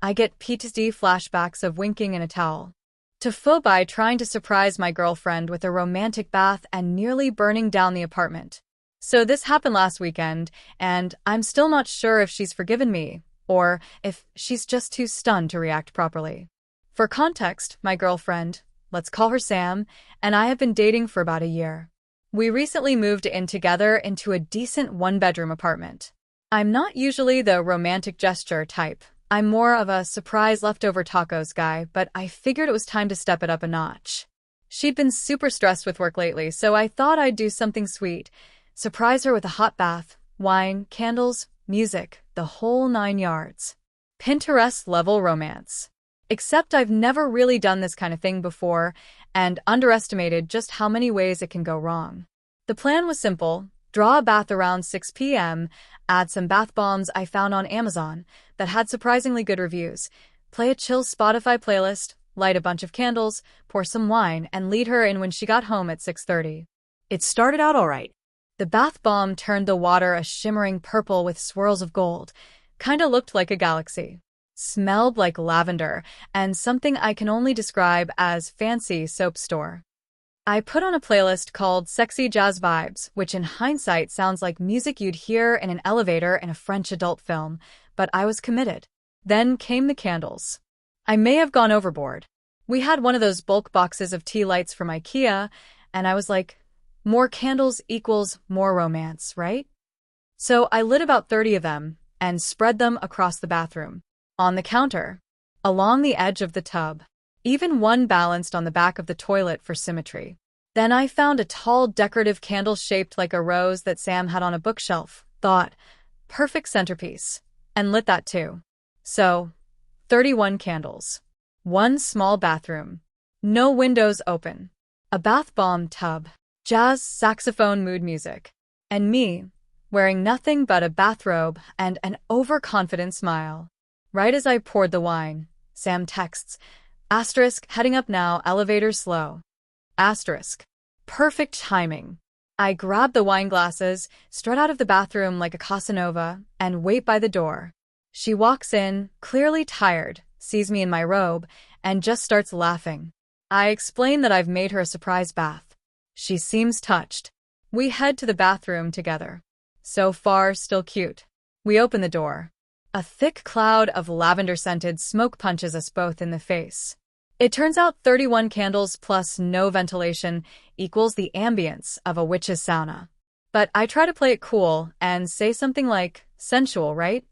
I get PTSD flashbacks of winking in a towel. TIFU by trying to surprise my girlfriend with a romantic bath and nearly burning down the apartment. So this happened last weekend, and I'm still not sure if she's forgiven me, or if she's just too stunned to react properly. For context, my girlfriend, let's call her Sam, and I have been dating for about a year. We recently moved in together into a decent one-bedroom apartment. I'm not usually the romantic gesture type. I'm more of a surprise leftover tacos guy, but I figured it was time to step it up a notch. She'd been super stressed with work lately, so I thought I'd do something sweet. Surprise her with a hot bath, wine, candles, music, the whole 9 yards. Pinterest-level romance. Except I've never really done this kind of thing before and underestimated just how many ways it can go wrong. The plan was simple. Draw a bath around 6 p.m., add some bath bombs I found on Amazon that had surprisingly good reviews, play a chill Spotify playlist, light a bunch of candles, pour some wine, and lead her in when she got home at 6:30. It started out all right. The bath bomb turned the water a shimmering purple with swirls of gold. Kinda looked like a galaxy. Smelled like lavender, and something I can only describe as fancy soap store. I put on a playlist called Sexy Jazz Vibes, which in hindsight sounds like music you'd hear in an elevator in a French adult film, but I was committed. Then came the candles. I may have gone overboard. We had one of those bulk boxes of tea lights from IKEA, and I was like, more candles equals more romance, right? So I lit about 30 of them and spread them across the bathroom, on the counter, along the edge of the tub. Even one balanced on the back of the toilet for symmetry. Then I found a tall decorative candle shaped like a rose that Sam had on a bookshelf, thought, perfect centerpiece, and lit that too. So, 31 candles. One small bathroom. No windows open. A bath bomb tub. Jazz, saxophone, mood music. And me, wearing nothing but a bathrobe and an overconfident smile. Right as I poured the wine, Sam texts, heading up now, elevator slow. Perfect timing. I grab the wine glasses, strut out of the bathroom like a Casanova, and wait by the door. She walks in, clearly tired, sees me in my robe, and just starts laughing. I explain that I've made her a surprise bath. She seems touched. We head to the bathroom together. So far, still cute. We open the door. A thick cloud of lavender-scented smoke punches us both in the face. It turns out 31 candles plus no ventilation equals the ambience of a witch's sauna. But I try to play it cool and say something like, sensual, right?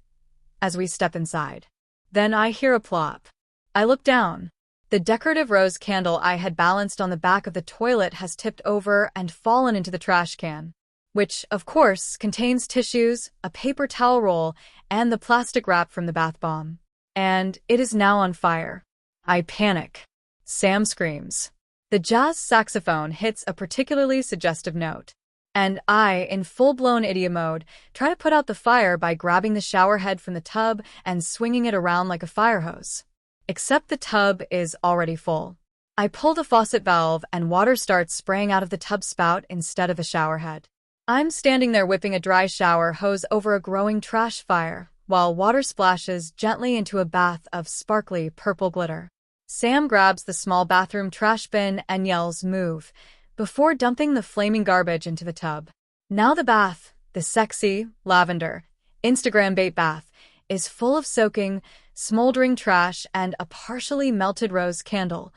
As we step inside. Then I hear a plop. I look down. The decorative rose candle I had balanced on the back of the toilet has tipped over and fallen into the trash can, which, of course, contains tissues, a paper towel roll, and the plastic wrap from the bath bomb. And it is now on fire. I panic. Sam screams. The jazz saxophone hits a particularly suggestive note. And I, in full-blown idiot mode, try to put out the fire by grabbing the shower head from the tub and swinging it around like a fire hose. Except the tub is already full. I pull the faucet valve and water starts spraying out of the tub spout instead of the shower head. I'm standing there whipping a dry shower hose over a growing trash fire, while water splashes gently into a bath of sparkly purple glitter. Sam grabs the small bathroom trash bin and yells, "Move," before dumping the flaming garbage into the tub. Now the bath, the sexy, lavender, Instagram bait bath, is full of soaking, smoldering trash and a partially melted rose candle,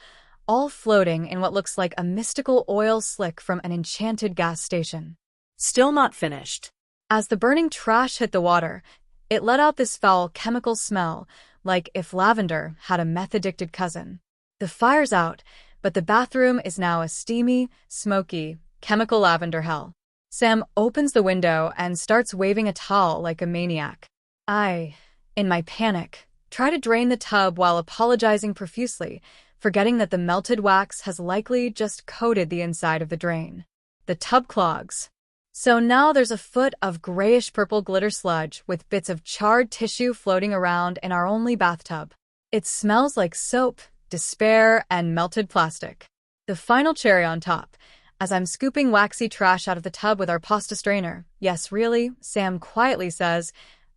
all floating in what looks like a mystical oil slick from an enchanted gas station. Still not finished. As the burning trash hit the water, it let out this foul chemical smell, like if lavender had a meth-addicted cousin. The fire's out, but the bathroom is now a steamy, smoky, chemical lavender hell. Sam opens the window and starts waving a towel like a maniac. I, in my panic, try to drain the tub while apologizing profusely, forgetting that the melted wax has likely just coated the inside of the drain. The tub clogs. So now there's a foot of grayish-purple glitter sludge with bits of charred tissue floating around in our only bathtub. It smells like soap, despair, and melted plastic. The final cherry on top, as I'm scooping waxy trash out of the tub with our pasta strainer. Yes, really, Sam quietly says,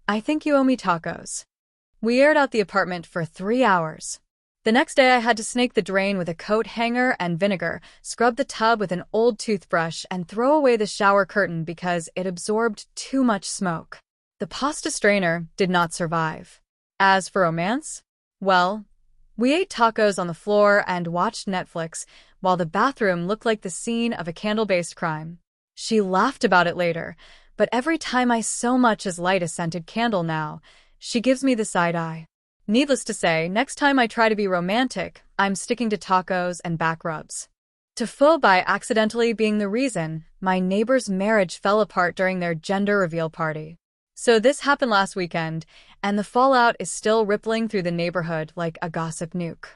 "I think you owe me tacos." We aired out the apartment for 3 hours. The next day I had to snake the drain with a coat hanger and vinegar, scrub the tub with an old toothbrush, and throw away the shower curtain because it absorbed too much smoke. The pasta strainer did not survive. As for romance, well, we ate tacos on the floor and watched Netflix while the bathroom looked like the scene of a candle-based crime. She laughed about it later, but every time I so much as light a scented candle now, she gives me the side eye. Needless to say, next time I try to be romantic, I'm sticking to tacos and back rubs. TIFU by accidentally being the reason my neighbor's marriage fell apart during their gender reveal party. So this happened last weekend, and the fallout is still rippling through the neighborhood like a gossip nuke.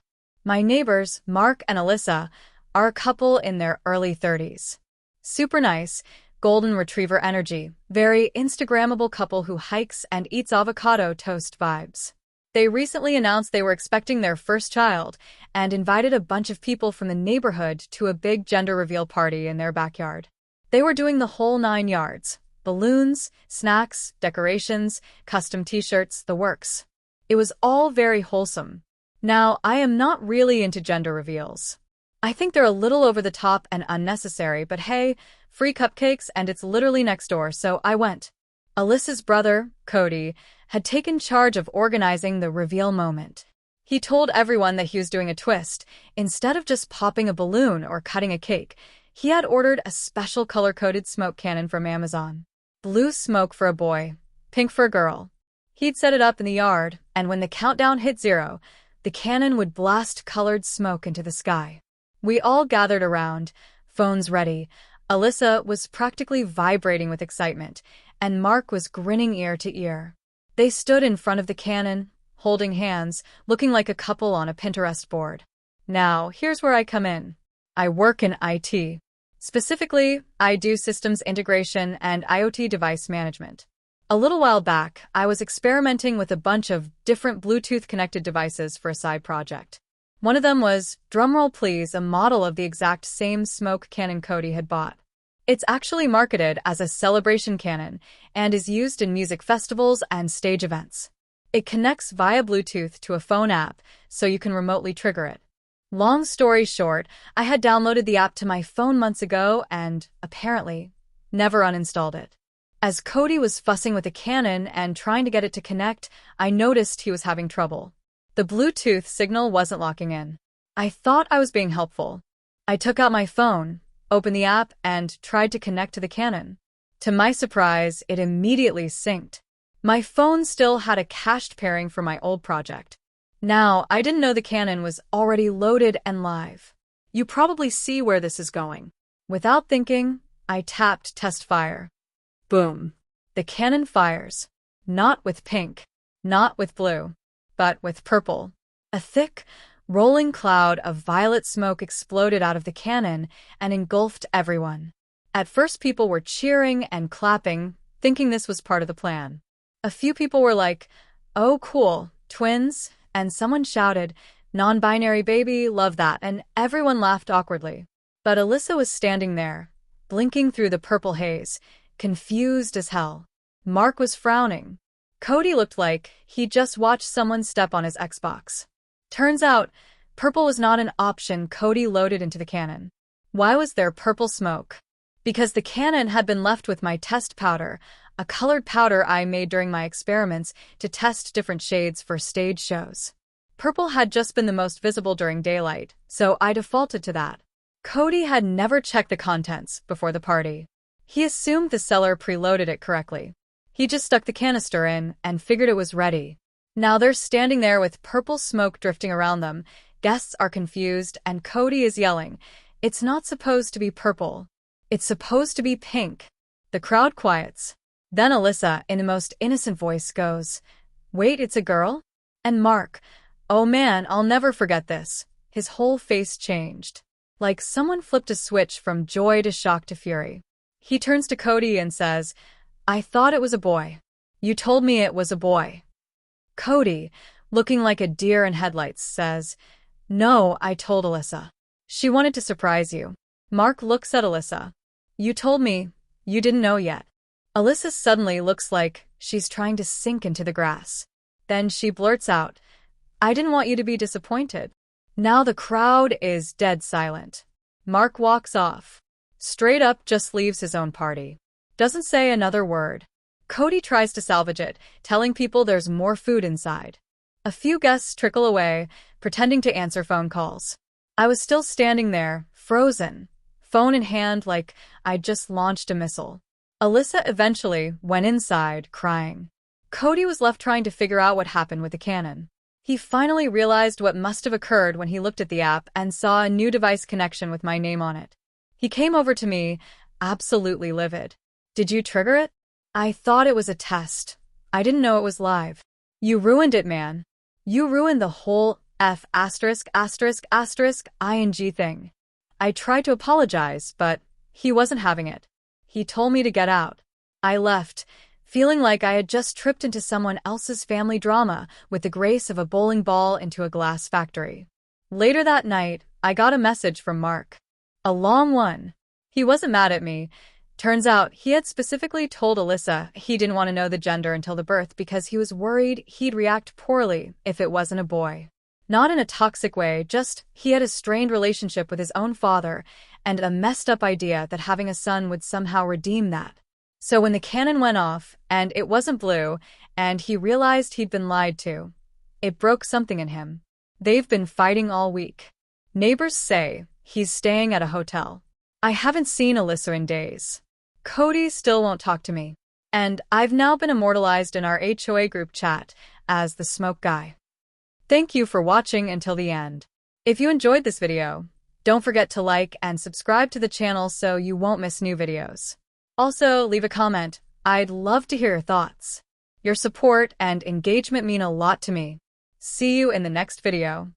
My neighbors, Mark and Alyssa, are a couple in their early 30s. Super nice, golden retriever energy, very Instagrammable couple who hikes and eats avocado toast vibes. They recently announced they were expecting their first child and invited a bunch of people from the neighborhood to a big gender reveal party in their backyard. They were doing the whole 9 yards. Balloons, snacks, decorations, custom t-shirts, the works. It was all very wholesome. Now, I am not really into gender reveals. I think they're a little over the top and unnecessary, but hey, free cupcakes and it's literally next door, so I went. Alyssa's brother, Cody, had taken charge of organizing the reveal moment. He told everyone that he was doing a twist. Instead of just popping a balloon or cutting a cake, he had ordered a special color-coded smoke cannon from Amazon. Blue smoke for a boy, pink for a girl. He'd set it up in the yard, and when the countdown hit 0, the cannon would blast colored smoke into the sky. We all gathered around, phones ready. Alyssa was practically vibrating with excitement, and Mark was grinning ear to ear. They stood in front of the cannon, holding hands, looking like a couple on a Pinterest board. Now, here's where I come in. I work in IT. Specifically, I do systems integration and IoT device management. A little while back, I was experimenting with a bunch of different Bluetooth-connected devices for a side project. One of them was, drumroll please, a model of the exact same smoke cannon Cody had bought. It's actually marketed as a celebration cannon and is used in music festivals and stage events. It connects via Bluetooth to a phone app, so you can remotely trigger it. Long story short, I had downloaded the app to my phone months ago and, apparently, never uninstalled it. As Cody was fussing with the cannon and trying to get it to connect, I noticed he was having trouble. The Bluetooth signal wasn't locking in. I thought I was being helpful. I took out my phone, opened the app, and tried to connect to the cannon. To my surprise, it immediately synced. My phone still had a cached pairing for my old project. Now, I didn't know the cannon was already loaded and live. You probably see where this is going. Without thinking, I tapped test fire. Boom. The cannon fires. Not with pink, not with blue, but with purple. A thick, rolling cloud of violet smoke exploded out of the cannon and engulfed everyone. At first, people were cheering and clapping, thinking this was part of the plan. A few people were like, "Oh, cool, twins," and someone shouted, "Non-binary baby, love that," and everyone laughed awkwardly. But Alyssa was standing there, blinking through the purple haze, confused as hell. Mark was frowning. Cody looked like he'd just watched someone step on his Xbox. Turns out, purple was not an option Cody loaded into the cannon. Why was there purple smoke? Because the cannon had been left with my test powder, a colored powder I made during my experiments to test different shades for stage shows. Purple had just been the most visible during daylight, so I defaulted to that. Cody had never checked the contents before the party. He assumed the seller preloaded it correctly. He just stuck the canister in and figured it was ready. Now they're standing there with purple smoke drifting around them. Guests are confused and Cody is yelling, "It's not supposed to be purple. It's supposed to be pink." The crowd quiets. Then Alyssa, in the most innocent voice, goes, "Wait, it's a girl?" And Mark, oh man, I'll never forget this. His whole face changed. Like someone flipped a switch from joy to shock to fury. He turns to Cody and says, "I thought it was a boy. You told me it was a boy." Cody, looking like a deer in headlights, says, "No, I told Alyssa. She wanted to surprise you." Mark looks at Alyssa. "You told me. You didn't know yet." Alyssa suddenly looks like she's trying to sink into the grass. Then she blurts out, "I didn't want you to be disappointed." Now the crowd is dead silent. Mark walks off. Straight up just leaves his own party. Doesn't say another word. Cody tries to salvage it, telling people there's more food inside. A few guests trickle away, pretending to answer phone calls. I was still standing there, frozen, phone in hand like I'd just launched a missile. Alyssa eventually went inside, crying. Cody was left trying to figure out what happened with the cannon. He finally realized what must have occurred when he looked at the app and saw a new device connection with my name on it. He came over to me, absolutely livid. "Did you trigger it?" "I thought it was a test. I didn't know it was live." "You ruined it, man. You ruined the whole ing thing." I tried to apologize, but he wasn't having it. He told me to get out. I left, feeling like I had just tripped into someone else's family drama with the grace of a bowling ball into a glass factory. Later that night, I got a message from Mark. A long one. He wasn't mad at me. Turns out he had specifically told Alyssa he didn't want to know the gender until the birth because he was worried he'd react poorly if it wasn't a boy. Not in a toxic way, just he had a strained relationship with his own father and a messed up idea that having a son would somehow redeem that. So when the cannon went off, and it wasn't blue, and he realized he'd been lied to, it broke something in him. They've been fighting all week. Neighbors say he's staying at a hotel. I haven't seen Alyssa in days. Cody still won't talk to me. And I've now been immortalized in our HOA group chat as the smoke guy. Thank you for watching until the end. If you enjoyed this video, don't forget to like and subscribe to the channel so you won't miss new videos. Also, leave a comment. I'd love to hear your thoughts. Your support and engagement mean a lot to me. See you in the next video.